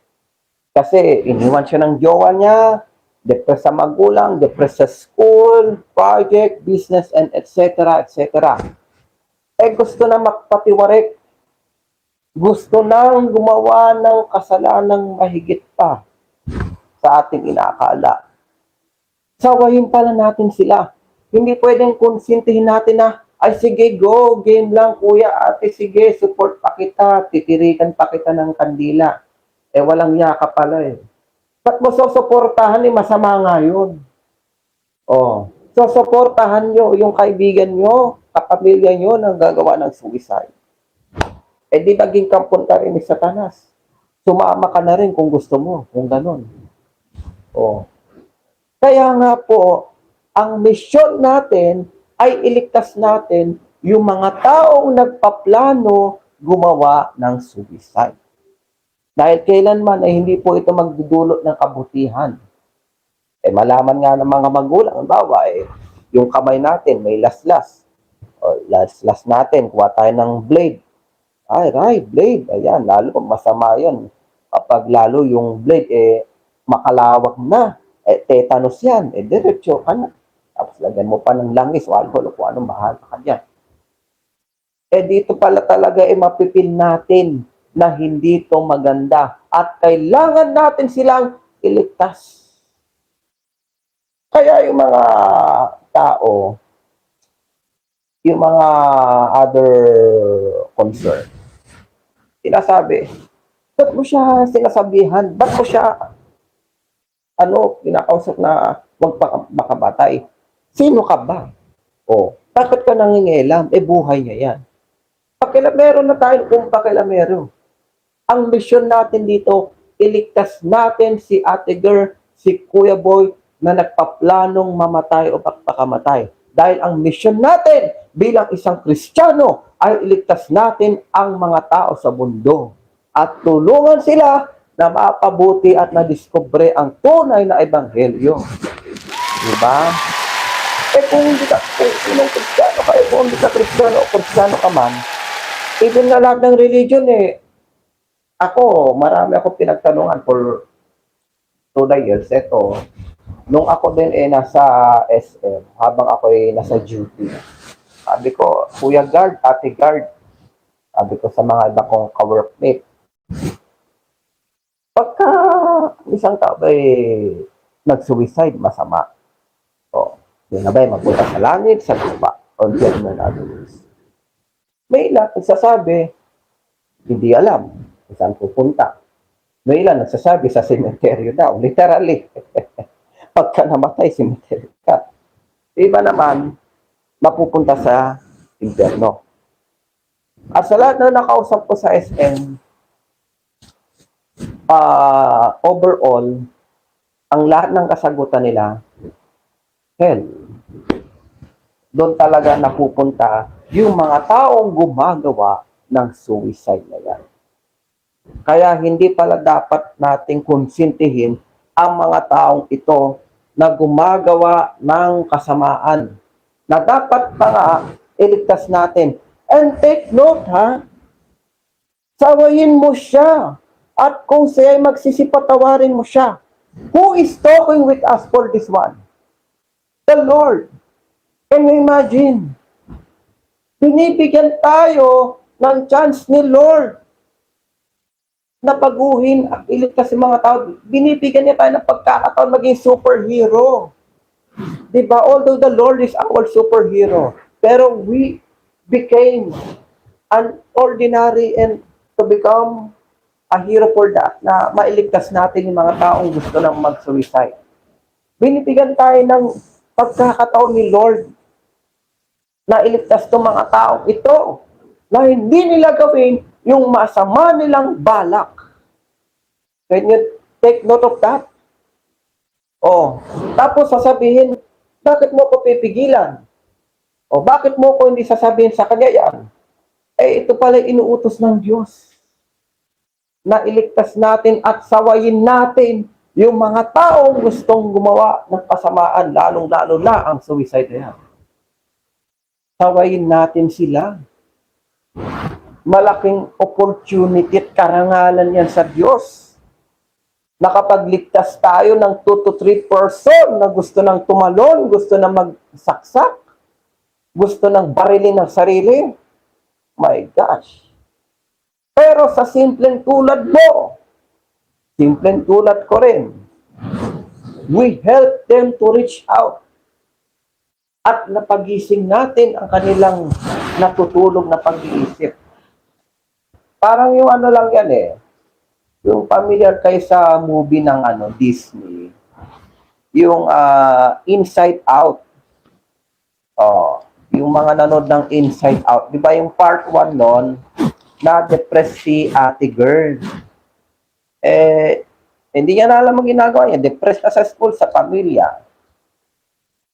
Kasi iniwan siya ng jowa niya, depressed sa magulang, depressed sa school, project, business, and etc. etc. Gusto na magpatiwarik. Gusto nang gumawa ng kasalanang mahigit pa sa ating inakala. Sawayin pala natin sila. Hindi pwedeng konsintihin natin na, ay sige, go, game lang, kuya, ate, sige, support pa kita, titirikan pa kita ng kandila. Walang yaka pala eh. Ba't mo susuportahan masama nga yun? Susuportahan nyo yung kaibigan nyo, kapamilya nyo nang gagawa ng suicide. Di maging kampon ka rin ni Satanas. Sumama ka na rin kung gusto mo, kung ganun. Kaya nga po, ang misyon natin ay iligtas natin yung mga taong nagpaplano gumawa ng suicide. Dahil kailanman ay hindi po ito magdudulot ng kabutihan. Malaman nga ng mga magulang, bawa yung kamay natin may laslas. Laslas natin, kuha tayo ng blade. Ay, right, blade. Ayan, lalo masama yun. Kapag lalo yung blade, makalawak na. Tetanus yan. Diretso ka na. Tapos lagyan mo pa ng langis o alcohol o kung anong mahal ka dyan. Dito pala talaga mapipil natin na hindi ito maganda. At kailangan natin silang iligtas. Kaya yung mga tao, yung mga other concern, sinasabi, ba't mo siya sinasabihan? Ba't mo siya, kinakausap na huwag makabatay? Sino ka ba? Bakit ka nangingialam? Buhay niya yan. Pakilamero na tayo kung pakilamero. Ang misyon natin dito, iligtas natin si Ate Girl, si Kuya Boy, na nagpaplanong mamatay o pagpakamatay. Dahil ang misyon natin bilang isang Kristiyano ay iligtas natin ang mga tao sa mundo. At tulungan sila na mapabuti at nadiskubre ang tunay na ebanghelyo. Diba? Kung hindi ka, kung Kristiyano ka, kung hindi ka Kristiyano o Kristiyano ka man, even na lahat ng religion ako, marami ako pinagtanungan for 2 years. Nung ako din nasa SM, habang ako nasa duty, sabi ko, Kuya Guard, Ate Guard, sabi ko sa mga iba kong ka-workmate, pagka isang tao nag-suicide, masama. Yun na mapunta sa langit, sa lupa, on judgment others. May ilan nagsasabi, hindi alam kung saan pupunta. May ilan nagsasabi sa cemetery daw, literally. Pagka namatay, cemetery ka. Iba naman, mapupunta sa impyerno. At sa lahat na nakausap ko sa SM, overall, ang lahat ng kasagutan nila, hell. Doon talaga napupunta yung mga taong gumagawa ng suicide na yan. Kaya hindi pala dapat nating konsintihin ang mga taong ito na gumagawa ng kasamaan. Na dapat pa nga iligtas natin. And take note sawayin mo siya. At kung siya ay magsisipatawarin mo siya. Who is talking with us for this one? The Lord. Can you imagine? Binibigyan tayo ng chance ni Lord napaguhin at iligtas yung mga tao. Binibigyan niya tayo ng pagkakataon maging superhero. Diba? Although the Lord is our superhero, pero we became an ordinary and to become a hero for that, na mailigtas natin yung mga taong gusto nang mag-suicide. Binibigyan tayo ng pagkakataon ni Lord na iligtas ng mga taong ito na hindi nila gawin yung masama nilang balak. Can you take note of that? Oh, tapos sasabihin, bakit mo ko pipigilan? O bakit mo ko hindi sasabihin sa kanya yan? Eh, ito pala inuutos ng Diyos na iligtas natin at sawayin natin yung mga taong gustong gumawa ng kasamaan, lalong-lalo na ang suicide na yan. Sawayin natin sila. Malaking opportunity at karangalan yan sa Diyos. Nakapagligtas tayo ng 2 to 3 person na gusto nang tumalon, gusto nang magsaksak, gusto nang barilin ng sarili. My gosh. Pero sa simpleng tulad mo, simpleng tulad ko rin, we help them to reach out. At napagising natin ang kanilang natutulog na pag-iisip. Parang yung ano lang yan eh. Yung familiar kayo sa movie ng Disney. Yung Inside Out. Oh, yung mga nanood ng Inside Out. Di ba yung part 1 nun, na-depress si ate girl. Eh, hindi niya na alam ang ginagawa niya. Depressed na sa school, sa pamilya.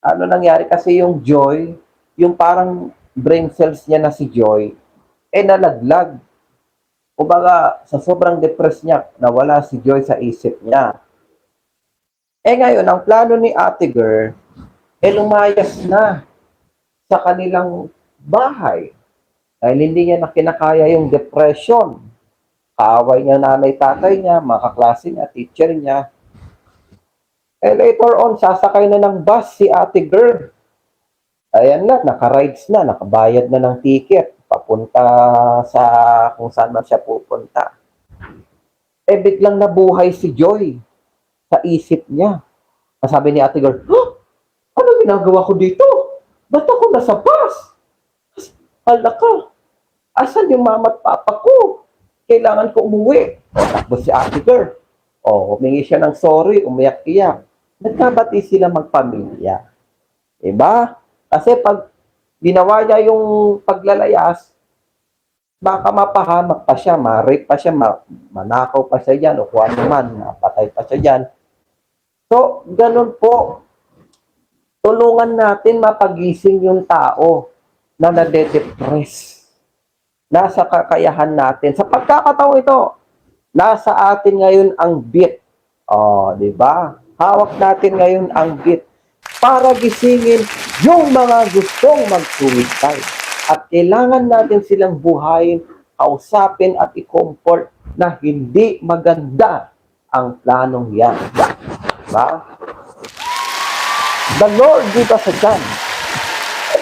Ano nangyari? Kasi yung Joy, yung parang brain cells niya na si Joy, eh nalaglag. Kumbaga, sa sobrang depressed niya, nawala si Joy sa isip niya. Eh ngayon, ang plano ni ate girl, eh lumayas na sa kanilang bahay. Dahil hindi niya na kinakaya yung depression. Kaaway niya nanay, tatay niya, mga kaklase niya, teacher niya. Eh later on, sasakay na ng bus si ate girl. Ayan na, naka-rides na, nakabayad na ng ticket. Papunta sa kung saan man siya pupunta. Eh biglang nabuhay si Joy sa isip niya. Sabi ni ate girl, huh? Ano ginagawa ko dito? Ba't ako nasa bus? Hala ka, asan yung mama at papa ko? Kailangan ko umuwi. O, tapos si ate girl, humingi siya ng sorry, umiyak-iyak. Nagkabati sila magpamilya. Diba? Kasi pag ginawa niya yung paglalayas, baka mapahamak pa siya, ma-rape pa siya, manakaw pa siya dyan, o kung ano man, napatay pa siya dyan. So, ganun po. Tulungan natin mapagising yung tao na nade-depress. Nasa kakayahan natin. Sa pagkakataon ito, nasa atin ngayon ang bit. Di ba? Hawak natin ngayon ang bit para gisingin yung mga gustong mag-suicide. At kailangan natin silang buhayin, kausapin at i-comfort na hindi maganda ang planong yan. Diba? The Lord give us a chance.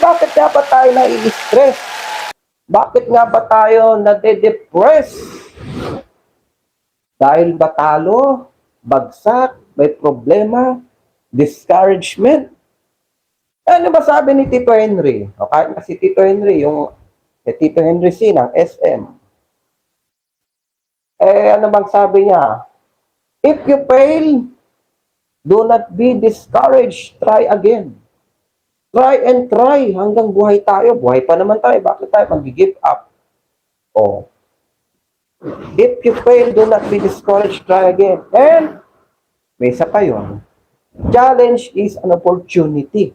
Bakit nga ba tayo nai-stress? Bakit nga ba tayo nade-depress? Dahil ba talo, bagsak, may problema, discouragement? Ano ba sabi ni Tito Henry? O kahit na si Tito Henry, yung Tito Henry C ng SM. Ano bang sabi niya? If you fail, do not be discouraged. Try again. Try and try hanggang buhay tayo. Buhay pa naman tayo. Bakit tayo mag-give up? If you fail, do not be discouraged. Try again. And may isa pa yun. Challenge is an opportunity.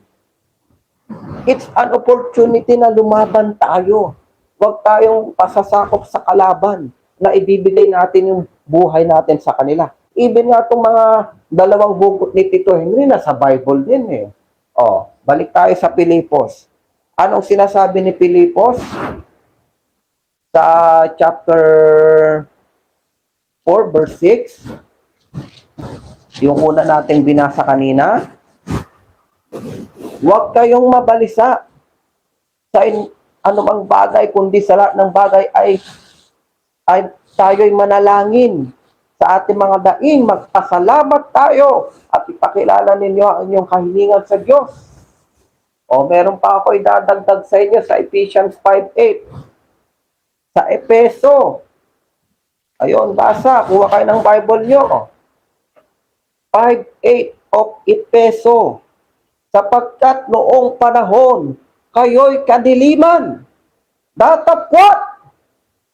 It's an opportunity na lumaban tayo. Huwag tayong pasasakop sa kalaban na ibibigay natin yung buhay natin sa kanila. Even nga itong mga dalawang hugot ni Tito Henry na sa Bible din eh. Balik tayo sa Pilipos. Anong sinasabi ni Pilipos? Sa chapter 4, verse 6. Yung una nating binasa kanina. Huwag kayong mabalisa sa anumang bagay, kundi sa lahat ng bagay ay tayo'y manalangin sa ating mga daing, magpasalamat tayo at ipakilala ninyo ang inyong kahilingan sa Diyos. O meron pa ako idadagdag sa inyo sa Ephesians 5:8. Sa Epeso. Ayun, basa. Kuha kayo ng Bible nyo. 5:8 of Epeso. Sapagkat noong panahon, kayo'y kadiliman, datapwat.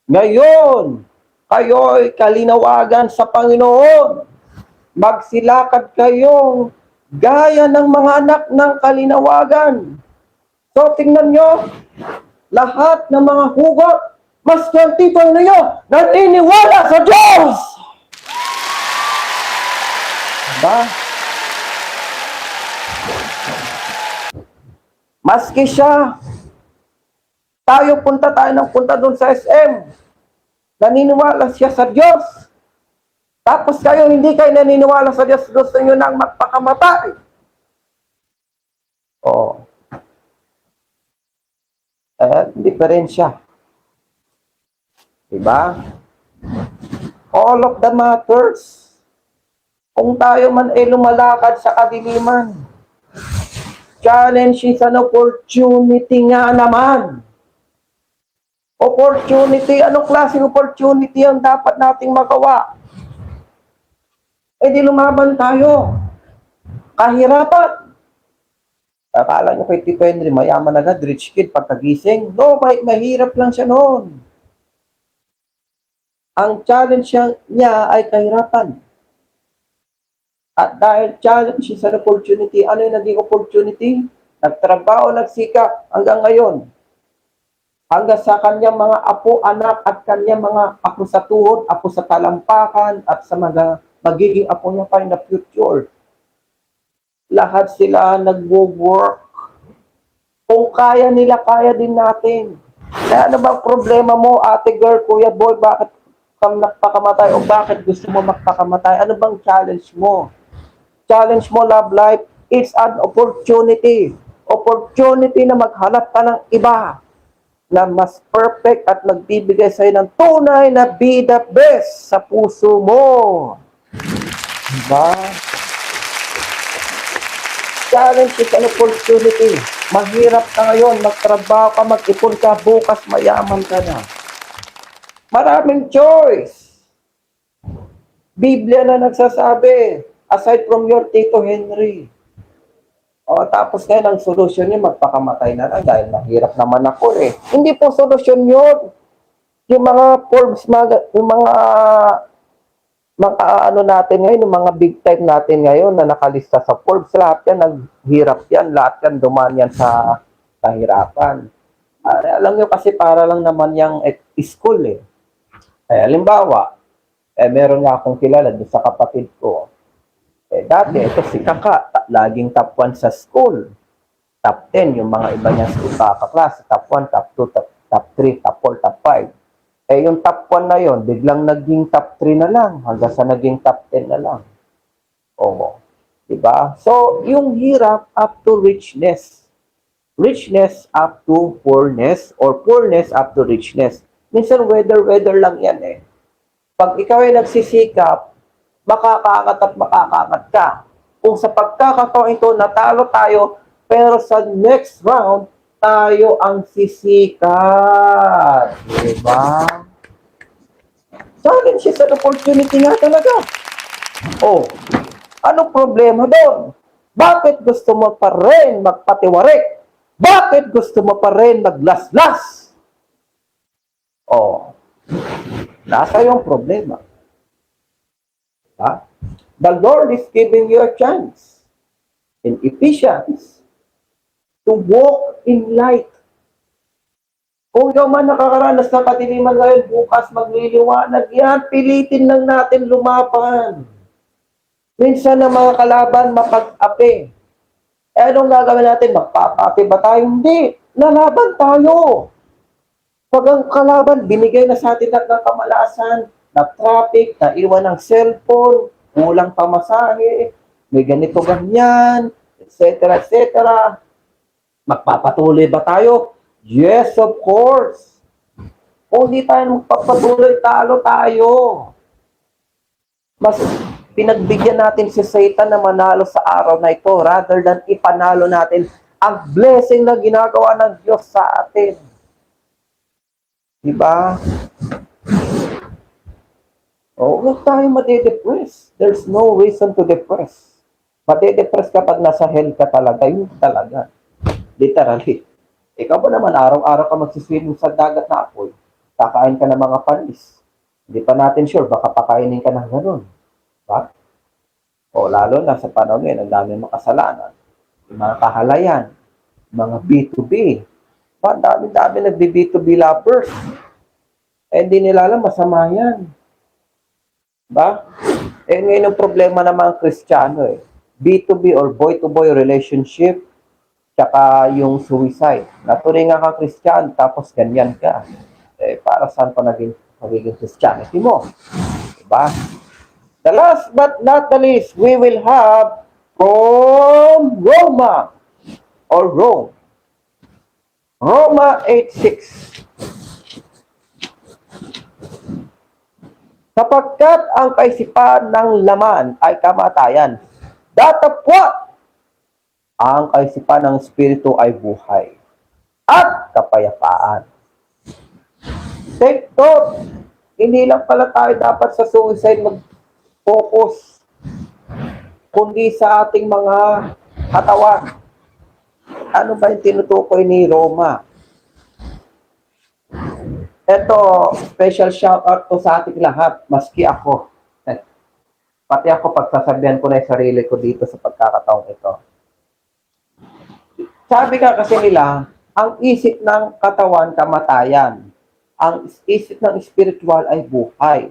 Ngayon, kayo'y kalinawagan sa Panginoon. Magsilakad kayong gaya ng mga anak ng kalinawagan. So, tingnan nyo, lahat ng mga hugot, mas yung tipo ninyo, naniniwala sa Diyos! Diba? Maski siya, punta doon sa SM, naniniwala siya sa Diyos. Tapos kayo, hindi kayo naniniwala sa Diyos, gusto nyo nang magpakamatay. Oh. Diferensya. Diba? All of the matters. Kung tayo man ay lumalakad sa kadiliman, challenge is an opportunity nga naman. Opportunity, anong klaseng opportunity ang dapat nating magawa? Eh di lumaban tayo. Kahirapan. Akala nyo kay Tito Henry, mayaman agad, rich kid, pagkagising. No, mahirap lang siya noon. Ang challenge niya ay kahirapan. At dahil challenge is an opportunity, ano yung naging opportunity? Nagtrabaho, nagsikap hanggang ngayon. Hanggang sa kanyang mga apo, anak, at kanyang mga apo sa tuhod, apo sa talampakan, at sa mga magiging apo niya pa in the future. Lahat sila nag-work. Kung kaya nila, kaya din natin. Kaya ano bang problema mo, ate girl, kuya boy, bakit ka nagpakamatay o bakit gusto mo magpakamatay? Ano bang challenge mo? Challenge mo, love life, it's an opportunity. Opportunity na maghanap ka ng iba na mas perfect at nagbibigay sa'yo ng tunay na be the best sa puso mo. Diba? Challenge is an opportunity. Mahirap ka ngayon, magtrabaho ka, mag-ipon ka, bukas mayaman ka na. Maraming choice. Biblia na nagsasabi, aside from your Tito Henry. O, tapos ngayon ang solusyon niya, magpakamatay na lang dahil mahirap naman ako eh. Hindi po solusyon yun. Yung mga Forbes, yung mga ano natin ngayon, yung mga big time natin ngayon na nakalista sa Forbes, lahat yan, naghirap yan, lahat yan, dumaan yan sa kahirapan. Alam nyo kasi para lang naman yung school eh. Halimbawa, meron nga akong kilala doon sa kapatid ko. Dati, ito si Kaka, laging top 1 sa school. Top 10, yung mga iba niya school kakaklase. Top 1, top 2, top 3, top 4, top 5. Yung top 1 na yon, biglang naging top 3 na lang. Hanggang sa naging top 10 na lang. Oo. Diba? So, yung hirap up to richness. Richness up to poorness, or poorness up to richness. Minsan, weather lang yan eh. Pag ikaw ay nagsisikap, makakaangat at makakaangat ka. Kung sa pagkakataon ito, natalo tayo, pero sa next round, tayo ang sisikat. Diba? Challenge is an opportunity nga talaga. Oh, anong problema doon? Bakit gusto mo pa rin magpatiwarik? Bakit gusto mo pa rin maglaslas? Oh, nasa yung problema. Ha? The Lord is giving you a chance in Ephesians to walk in light. Kung ikaw man nakakaranas ng kadiliman ngayon, bukas magliliwanag yan, pilitin lang natin lumaban. Minsan ng mga kalaban mapag-api. Anong gagawin natin? Magpapaapi ba tayo? Hindi. Lalaban tayo. Pag ang kalaban, binigay na sa atin ng kamalasan, na traffic, na iwan ng cellphone, kulang pamasahe, may ganito ganyan, etc. etc. Magpapatuloy ba tayo? Yes, of course. O hindi tayo magpapatuloy, talo tayo. Mas pinagbigyan natin si Satan na manalo sa araw na ito rather than ipanalo natin ang blessing na ginagawa ng Diyos sa atin. Diba? O, huwag tayo madidepress. There's no reason to depress. Madidepress kapag nasa hell ka talaga, yun talaga. Literally. Ikaw ba naman, araw-araw ka magsiswimming sa dagat na apoy? Kakain ka ng mga panis. Hindi pa natin sure, baka pakainin ka ng ganun. Ba? O lalo na sa panahon ngayon, ang dami makasalanan. Yung mga kahalayan, mga B2B. Ba, dami-dami nagbi-B2B lovers. Eh, hindi nila alam, masama yan. Ba? Eh, ngayon ang problema ng mga Kristiyano eh. B2B or boy-to-boy relationship, tsaka yung suicide. Naturingan ka Kristiyano, tapos ganyan ka. Eh, para saan pa magiging Christianity mo? Diba? The last but not the least, we will have from Roma or Rome. Roma 8:6. Sapagkat ang kaisipan ng laman ay kamatayan, datapwat ang kaisipan ng Espiritu ay buhay at kapayapaan. Take note, hindi lang pala tayo dapat sa suicide mag-focus, kundi sa ating mga katawan. Ano ba yung tinutukoy ni Roma? Ito, special shout out to sa ating lahat, maski ako. Pati ako pagsasabihan ko na yung sarili ko dito sa pagkakataong ito. Sabi ka kasi nila, ang isip ng katawan kamatayan, ang isip ng spiritual ay buhay.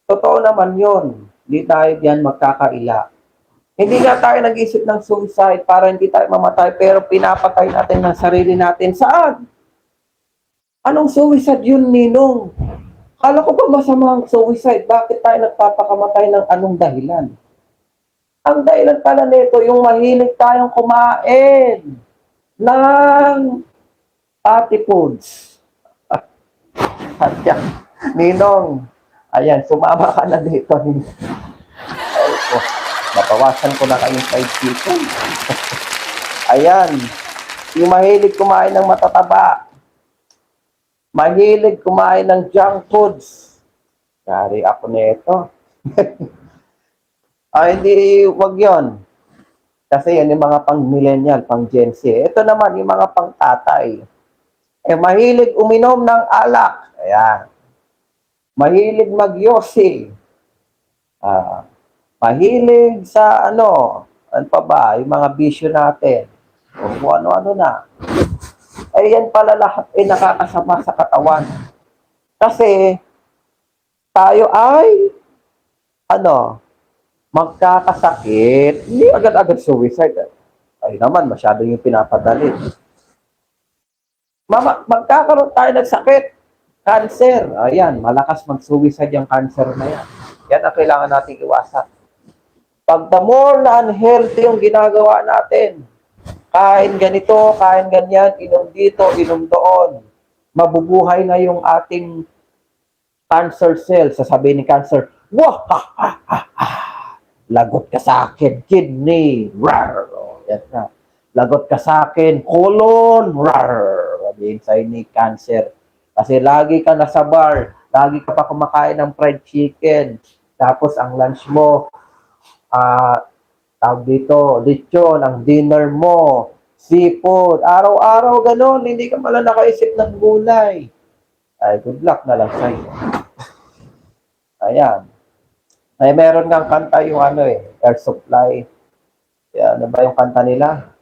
Totoo naman yun. Hindi tayo diyan magkakaila. Hindi nga tayo nag-isip ng suicide para hindi tayo mamatay, pero pinapatay natin ng sarili natin. Saan? Anong suicide yun, Ninong? Kala ko ba masama ang suicide? Bakit tayo nagpapakamatay ng anong dahilan? Ang dahilan pala nito, yung mahilig tayong kumain ng fatty foods. Ninong, ayan, sumama ka na dito. Ay, oh, napawasan ko na kayong fried chicken. Ayan, yung mahilig kumain ng matataba. Mahilig kumain ng junk foods. Yari ako nito. Ay, hindi, wag yon. Kasi yan yung mga pang-millennial, pang-Gen Z. Ito naman, yung mga pang-tatay. Eh, mahilig uminom ng alak. Ayan. Mahilig mag-yosi. Mahilig sa ano pa ba, yung mga bisyo natin. O kung ano-ano na. Ay, yan pala lahat ay nakakasama sa katawan. Kasi, tayo ay, magkakasakit. Hindi agad-agad suicide. Ay naman, masyado yung pinapadali. Magkakaroon tayo ng sakit. Cancer. Ayan, malakas mag-suicide yung cancer na yan. Yan ang kailangan natin iwasan. Pag the more na unhealthy yung ginagawa natin, kain ganito, kain ganyan, inom dito, inom doon. Mabubuhay na yung ating cancer cell. Sasabihin ni cancer, wah, ha, ha, ha, ha. Lagot ka sa akin, kidney, rar. Yan na. Lagot ka sa akin, colon, rar. Sabihin sa'yo ni cancer. Kasi lagi ka nasa bar, lagi ka pa kumakain ng fried chicken. Tapos ang lunch mo, tawag dito, lechon, ang dinner mo, seafood, araw-araw ganon, hindi ka pala nakaisip ng gulay. Ay, good luck na lang sa'yo. Ayan. Ay, meron ng kanta yung Air Supply. Yan, ano ba yung kanta nila?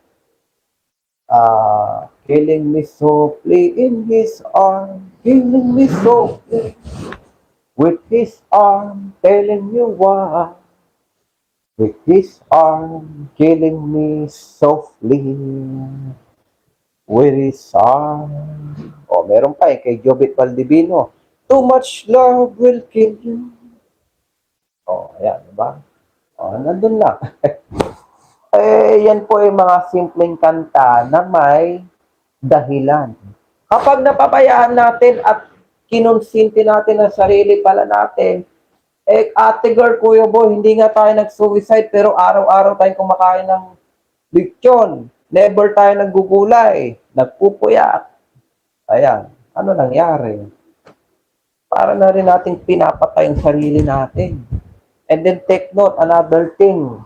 Killing me softly in his arm, killing me softly with his arm, telling me why. With his arm, killing me softly. With his arm. O, meron pa kay Jobit Valdivino. Too much love will kill you. O, ayan, diba? O, nandun lang. Yan po yung mga simpleng kanta na may dahilan. Kapag napabayaan natin at kinonsinti natin ang sarili pala natin. Ate girl, kuya boy, hindi nga tayo nag-suicide pero araw-araw tayong kumakain ng lechon. Never tayo naggugulay, nagpupuyat. Ayan, ano nangyari? Para na rin nating pinapatay ang sarili natin. And then take note, another thing,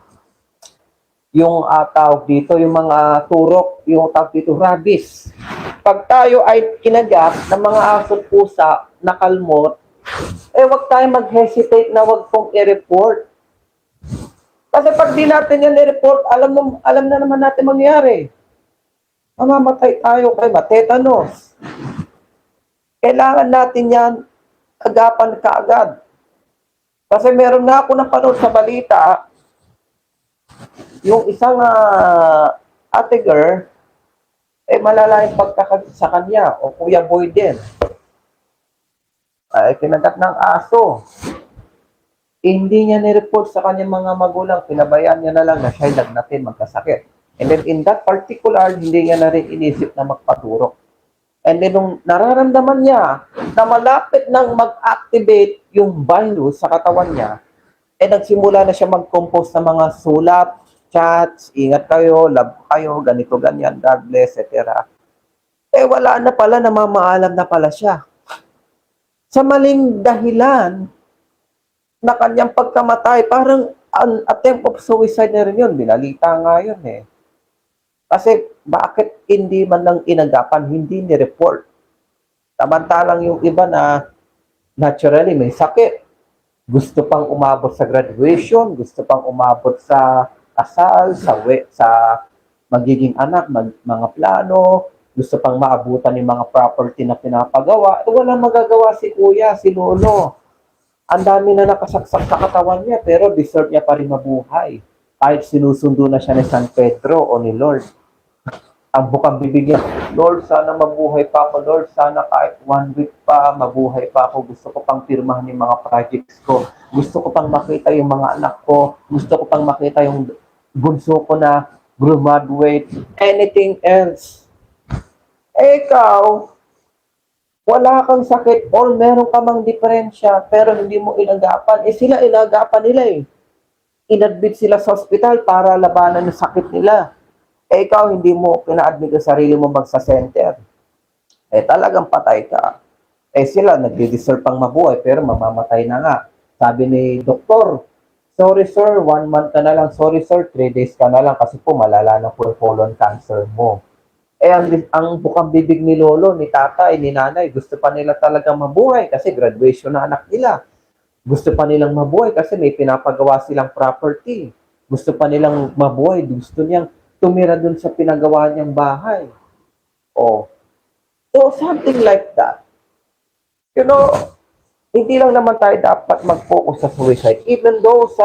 yung tawag dito, yung mga turok, yung tawag dito, rabies. Pag tayo ay kinagat ng mga aso pusa, nakalmot, wag tayo mag-hesitate na wag pong i-report. Kasi pag di natin yan i-report, alam na naman natin mangyari. Mamamatay tayo kay matetanos. Kailangan natin yan agapan kaagad. Kasi meron nga ako napanood sa balita, yung isang ate girl, malala yung pagkakagit sa kanya, o kuya boy din. Kinagat ng aso. Hindi niya nireport sa kanyang mga magulang, pinabayaan niya na lang na siya'y lagnatin, magkasakit. And then in that particular, hindi niya na rin inisip na magpaturok. And then nung nararamdaman niya na malapit nang mag-activate yung virus sa katawan niya, nagsimula na siya mag-compose ng mga sulat, chats, ingat kayo, love kayo, ganito, ganyan, God bless, etc. Wala na pala, namamaalam na pala siya. Sa maling dahilan na kanyang pagkamatay, parang an attempt of suicide na rin yun. Binalita nga yun eh. Kasi bakit hindi man lang inagapan, hindi ni-report? Samantalang yung iba na naturally may sakit. Gusto pang umabot sa graduation, gusto pang umabot sa kasal, sa magiging anak, mga plano, gusto pang maabutan ng mga property na pinapagawa. Walang magagawa si kuya, si lolo. Ang dami na nakasaksak sa katawan niya, pero deserve niya pa rin mabuhay. Kahit sinusundo na siya ni San Pedro o ni Lord. Ang bukang bibig niya, Lord, sana mabuhay pa ako. Lord, sana kahit 1 week pa, mabuhay pa ako. Gusto ko pang pirmahan yung mga projects ko. Gusto ko pang makita yung mga anak ko. Gusto ko pang makita yung bunso ko na graduate. Anything else. Ikaw, wala kang sakit or meron ka mang diferensya pero hindi mo inagapan. Sila inagapan nila eh. Inadmit sila sa hospital para labanan yung sakit nila. Ikaw, hindi mo pina-admit ang sarili mo magsa-center. Talagang patay ka. Sila, nagde-deserve pang mabuhay, pero mamamatay na nga. Sabi ni doktor, sorry sir, 1 month ka na lang. Sorry sir, 3 days ka na lang kasi po malala na po yung colon cancer mo. Ang bukang bibig ni lolo, ni tatay, ni nanay, gusto pa nila talagang mabuhay kasi graduation na anak nila. Gusto pa nilang mabuhay kasi may pinapagawa silang property. Gusto pa nilang mabuhay, gusto niyang tumira dun sa pinagawa niyang bahay. So something like that. You know, hindi lang naman tayo dapat mag-focus sa suicide. Even though sa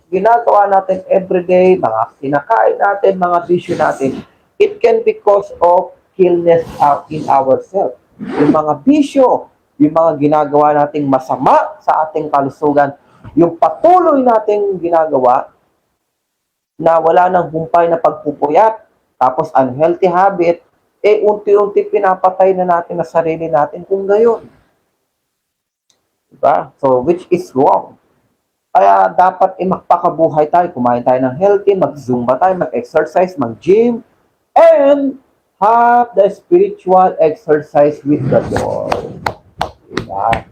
ginagawa natin everyday, mga kinakain natin, mga bisyo natin, it can be cause of illness in ourselves. Yung mga bisyo, yung mga ginagawa nating masama sa ating kalusugan, yung patuloy nating ginagawa, na wala nang humpay na pagpupuyat, tapos unhealthy habit, unti-unti pinapatay na natin na sarili natin kung gayon. Diba? So, which is wrong. Kaya dapat magpakabuhay tayo, kumain tayo ng healthy, mag-zumba tayo, mag-exercise, mag-gym, and have the spiritual exercise with the Lord. Diba?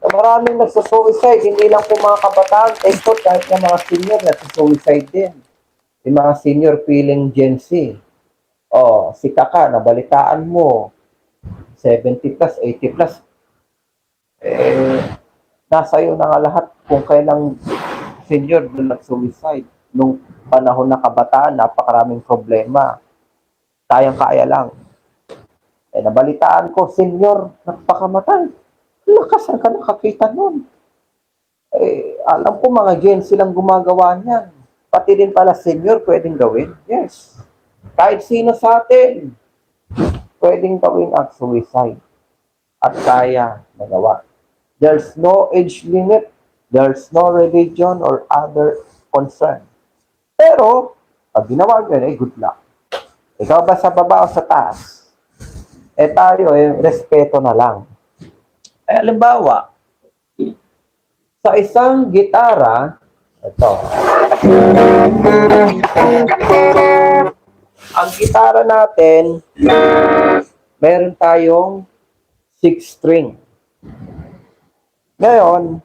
So, maraming nagsusuicide, hindi lang po mga kabataan, kahit na mga senior nagsusuicide din. Yung mga senior feeling Gen Z. Si Kaka, nabalitaan mo, 70 plus, 80 plus, nasa iyo na nga lahat kung kailang senior doon nag-suicide. Nung panahon na kabataan, napakaraming problema. Kayang-kaya lang. Nabalitaan ko, senior, nagpakamatay. Saan ka nakakita nun? Alam ko mga Gen silang gumagawa niyan. Pati din pala senior, pwedeng gawin. Yes. Kahit sino sa atin, pwedeng gawin ang suicide. At kaya magawa. There's no age limit. There's no religion or other concern. Pero, pag ginawa ganyan, good luck. Ikaw ba sa baba o sa taas? Tayo respeto na lang. Halimbawa, sa isang gitara, ito, ang gitara natin, meron tayong 6 string. Ngayon,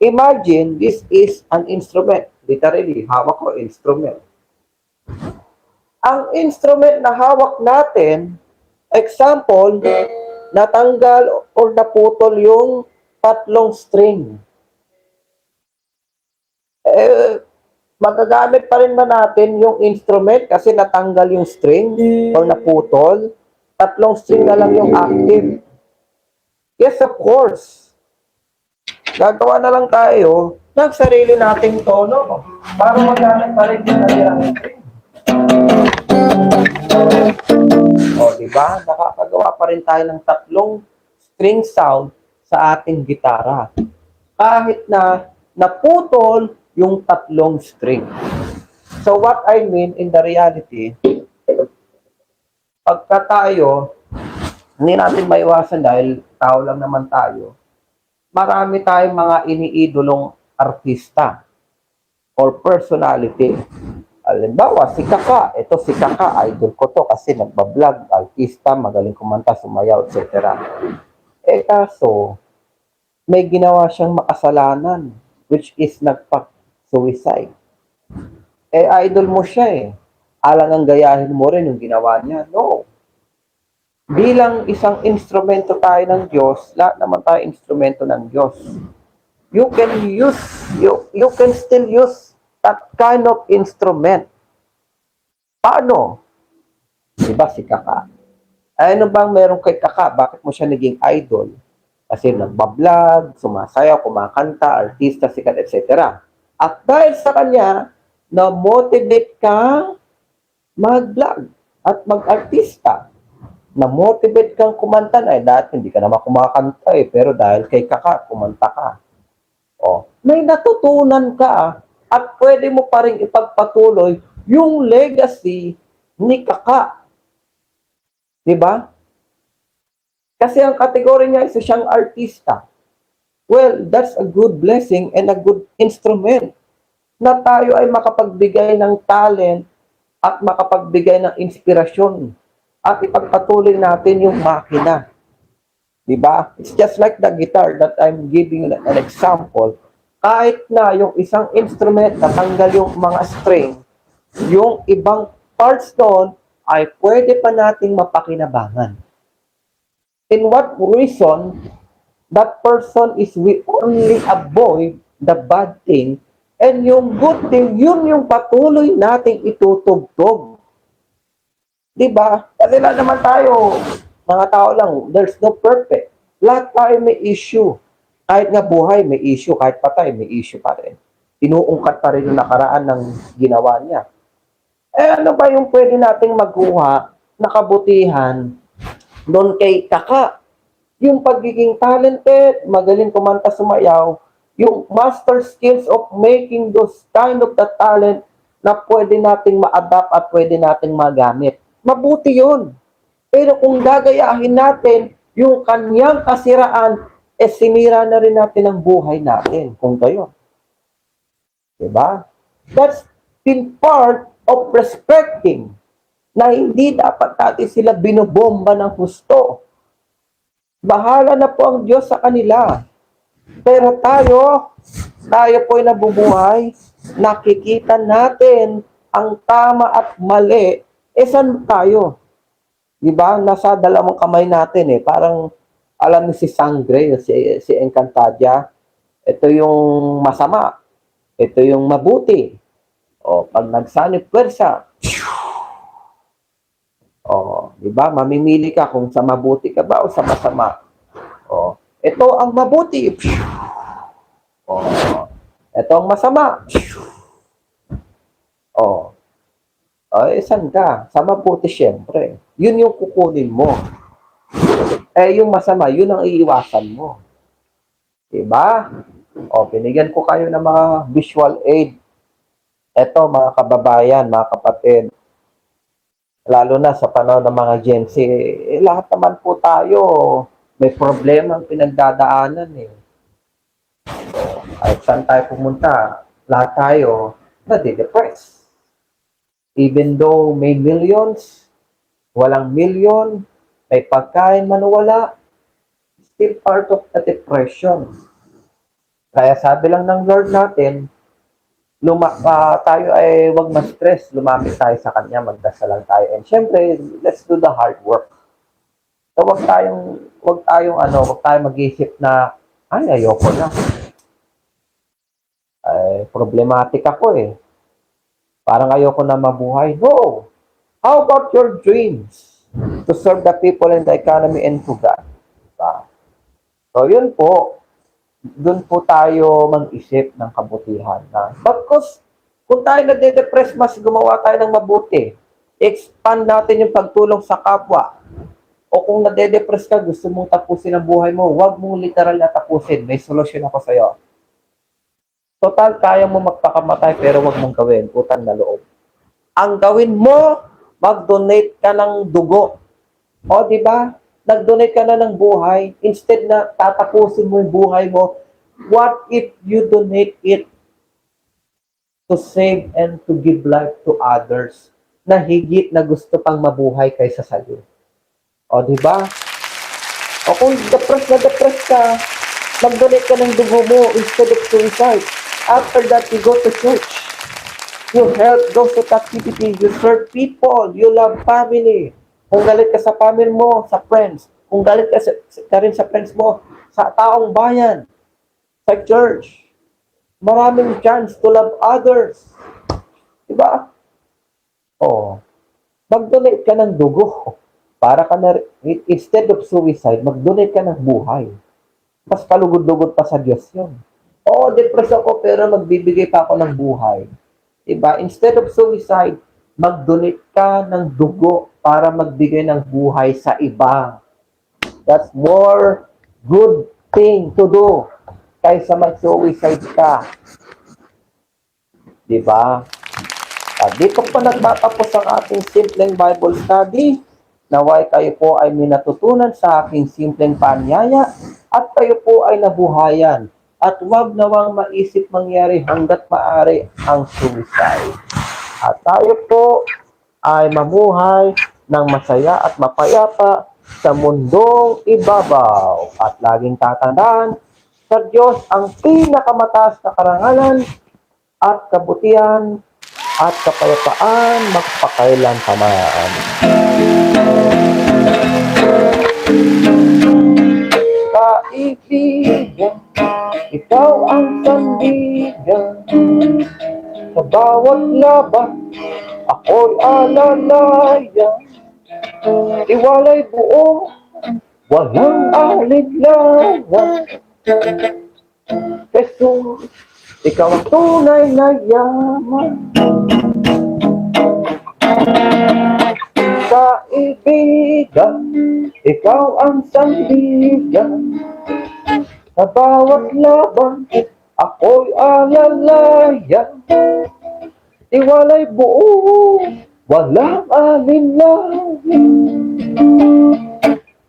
imagine this is an instrument. Literally, hawak ko instrument. Ang instrument na hawak natin, example, natanggal o naputol yung 3 string. Magagamit pa rin ba natin yung instrument kasi natanggal yung string o naputol? 3 string na lang yung active. Yes, of course. Gagawa na lang tayo ng sarili nating tono para magamit pa rin yung natirang string. O, diba? Nakakagawa pa rin tayo ng 3 string sound sa ating gitara. Kahit na naputol yung 3 string. So, what I mean in the reality, pagka tayo, hindi natin maiwasan dahil tao lang naman tayo, marami tayong mga iniidolong artista or personality. Halimbawa, si Kaka. Ito si Kaka, idol ko to kasi nagbablog, artista, magaling kumanta, sumayaw, etc. Kaso, may ginawa siyang makasalanan, which is nagpa-suicide. Idol mo siya Alang ang gayahin mo rin yung ginawa niya. No. Bilang isang instrumento tayo ng Diyos, lahat naman tayo instrumento ng Diyos. You can still use that kind of instrument. Paano? Diba si Kaka? Ano bang meron kay Kaka? Bakit mo siya naging idol? Kasi nagbablog, sumasayaw, kumakanta, artista, sikat, etc. At dahil sa kanya, na-motivate kang mag-vlog at mag-artista. Na-motivate kang kumanta na. Dati hindi ka naman kumakanta pero dahil kay Kaka, kumanta ka. May natutunan ka at pwede mo pa rin ipagpatuloy yung legacy ni Kaka. Diba? Kasi ang kategory niya isa siyang artista. Well, that's a good blessing and a good instrument na tayo ay makapagbigay ng talent at makapagbigay ng inspirasyon at ipagpatuloy natin yung makina. Diba? It's just like the guitar that I'm giving you an example. Kahit na yung isang instrument natanggal yung mga string, yung ibang parts doon ay pwede pa nating mapakinabangan. In what reason, that person is we only avoid the bad thing and yung good thing, yun yung patuloy nating itutugtog. Diba? Kasi lang naman tayo, mga tao lang, there's no perfect. Lahat tayo may issue. Kahit nga buhay, may issue. Kahit patay, may issue pa rin. Inuungkat pa rin yung nakaraan ng ginawa niya. Ano ba yung pwede nating magkuha na kabutihan doon kay Kaka? Yung pagiging talented, magaling kumanta, sumayaw, yung master skills of making those kind of the talent na pwede nating ma-adapt at pwede nating magamit. Mabuti yun. Pero kung gagayahin natin yung kanyang kasiraan, sinira na rin natin ang buhay natin. Kung kayo. Diba? That's been part of respecting na hindi dapat natin sila binobomba ng husto. Bahala na po ang Diyos sa kanila. Pero tayo po ay nabubuhay, nakikita natin ang tama at mali, saan tayo? Diba? Nasa dalawang kamay natin Parang, alam niyo si Sangre, si Encantadia, ito yung masama, ito yung mabuti. Pag nagsanib pwersa, diba? Mamimili ka kung sa mabuti ka ba o sa masama. Ito ang mabuti. Ito ang masama. Saan ka? Sa mabuti, syempre. Yun yung kukunin mo. Yung masama, yun ang iiwasan mo. Diba? Binigyan ko kayo ng mga visual aid. Ito, mga kababayan, mga kapatid. Lalo na sa panahon ng mga Gen Z, lahat naman po tayo may problema ang pinagdadaanan eh. Kahit saan tayo pumunta, lahat tayo nade-depress. Even though may millions, walang million, may pagkain man o wala, still part of the depression. Kaya sabi lang ng Lord natin, tayo ay wag ma-stress, lumapit tayo sa Kanya, magdasal lang tayo. And syempre, let's do the hard work. So wag tayong mag-isip na, ay, ayoko na. Ay, problematic ako eh. Parang ayoko na mabuhay. No! How about your dreams to serve the people in the economy and to God? Diba? So yun po, doon po tayo mag-isip ng kabutihan na bagkus kung tayo nade-depress, mas gumawa tayo ng mabuti. Expand natin yung pagtulong sa kapwa. O kung nade-depress ka, gusto mong tapusin ang buhay mo, huwag mong literal na tapusin. May solusyon ako sa'yo. Total, kaya mo magpakamatay pero huwag mong gawin. Utang na loob. Ang gawin mo, mag-donate ka ng dugo. O, di ba? Nag-donate ka na ng buhay. Instead na tatapusin mo yung buhay mo, what if you donate it to save and to give life to others na higit na gusto pang mabuhay kaysa sa iyo? O, di ba? O kung depressed ka, mag-donate ka ng dugo mo instead of suicide. After that, you go to church. You help those with activity. You serve people. You love family. Kung galit ka sa family mo, sa friends. Kung galit ka rin sa friends mo, sa taong bayan, sa church. Maraming chance to love others. Diba? Oh, mag-donate ka ng dugo. Para ka na, instead of suicide, mag-donate ka ng buhay. Mas kalugod-lugod pa sa Diyos yun. Oo, depressed ako, pero magbibigay pa ako ng buhay. Diba? Instead of suicide, mag-donate ka ng dugo para magbigay ng buhay sa iba. That's more good thing to do kaysa mag-suicide ka. Diba? Dito pa nagtatapos ang ating simpleng Bible study. Naway kayo po ay may natutunan sa aking simpleng paanyaya at kayo po ay nabuhayan. At huwag nawang maisip mangyari hanggat maaari ang suicide. At tayo po ay mamuhay ng masaya at mapayapa sa mundong ibabaw. At laging tatandaan, sa Diyos ang pinakamataas na karangalan at kabutihan at kapayapaan magpakailanman. Kaibigan, ikaw ang sandigan. Sa bawat laban, ako'y alalayan. Iwalay buo, walang aliglawan. Jesus, ikaw ang tunay na yaman. Kaibigan, ikaw ang sandigan. Sa bawat laban, ako'y alalayan. Iwalay buo, walang alinlangan.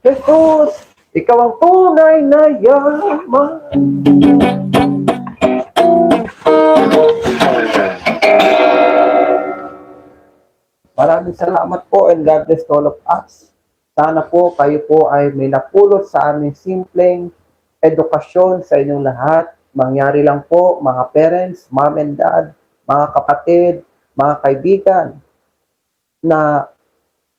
Jesus, ikaw ang tunay na yaman. Maraming salamat po and God bless all of us. Sana po kayo po ay may napulot sa aming simpleng edukasyon sa inyong lahat. Mangyari lang po mga parents, mom and dad, mga kapatid, mga kaibigan, na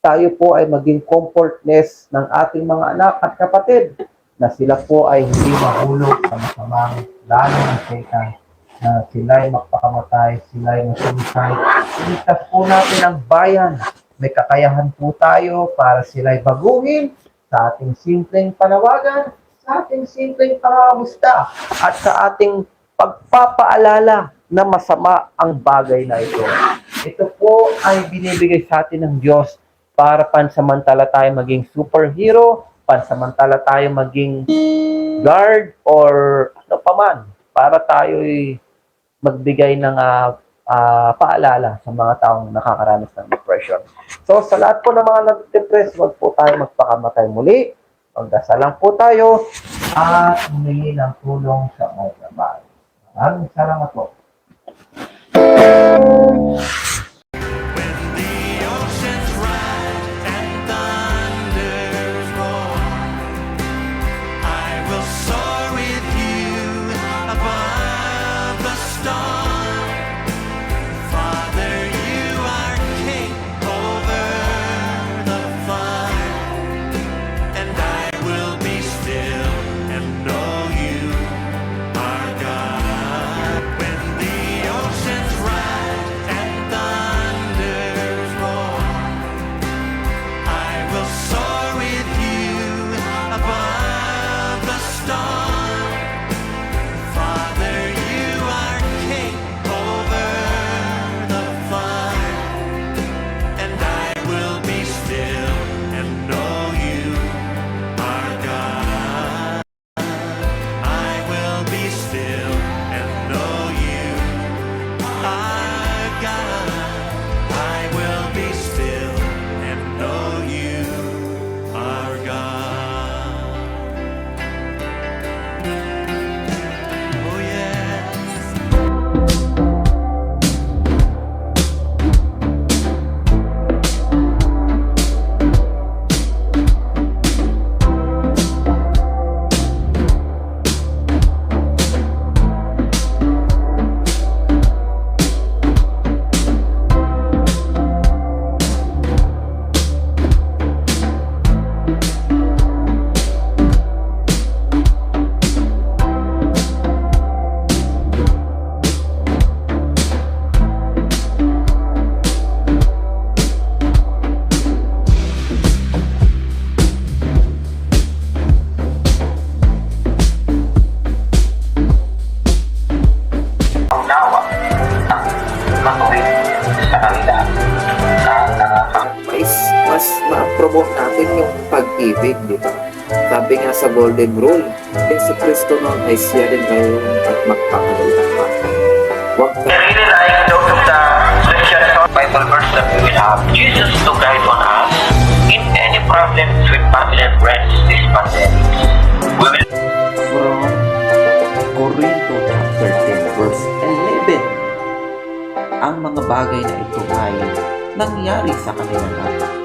tayo po ay maging comfortness ng ating mga anak at kapatid na sila po ay hindi mahulog sa masamang lalo ng Satan, na sila ay magpakamatay, sila ay masuicide. Iligtas po natin ang bayan. May kakayahan po tayo para sila ay baguhin sa ating simpleng panawagan, sa ating simpleng pangamusta, at sa ating pagpapaalala na masama ang bagay na ito. Ito po ay binibigay sa atin ng Diyos para pansamantala tayo maging superhero, pansamantala tayo maging guard or ano paman, para tayo'y magbigay ng paalala sa mga taong nakakaranas ng depression. So, sa lahat po ng mga nag-depress, huwag po tayo magpakamatay muli. Magdasal lang po tayo at humingi ng tulong sa mga naman. Maraming salamat po. Unawa ang matuwid sa kanila na Mas ma-promote natin yung pag-ibig, di ba? Sabi nga sa Golden Rule, si Kristo noon ay siya din kayo at magpapalala. Huwag I really like those of the Christian Bible verse that we will have Jesus to guide on us in any problems with family and friends this pandemic. We will From Corinto chapter 10 verse 11. Ang mga bagay na ito ay nangyari sa kanilang lahat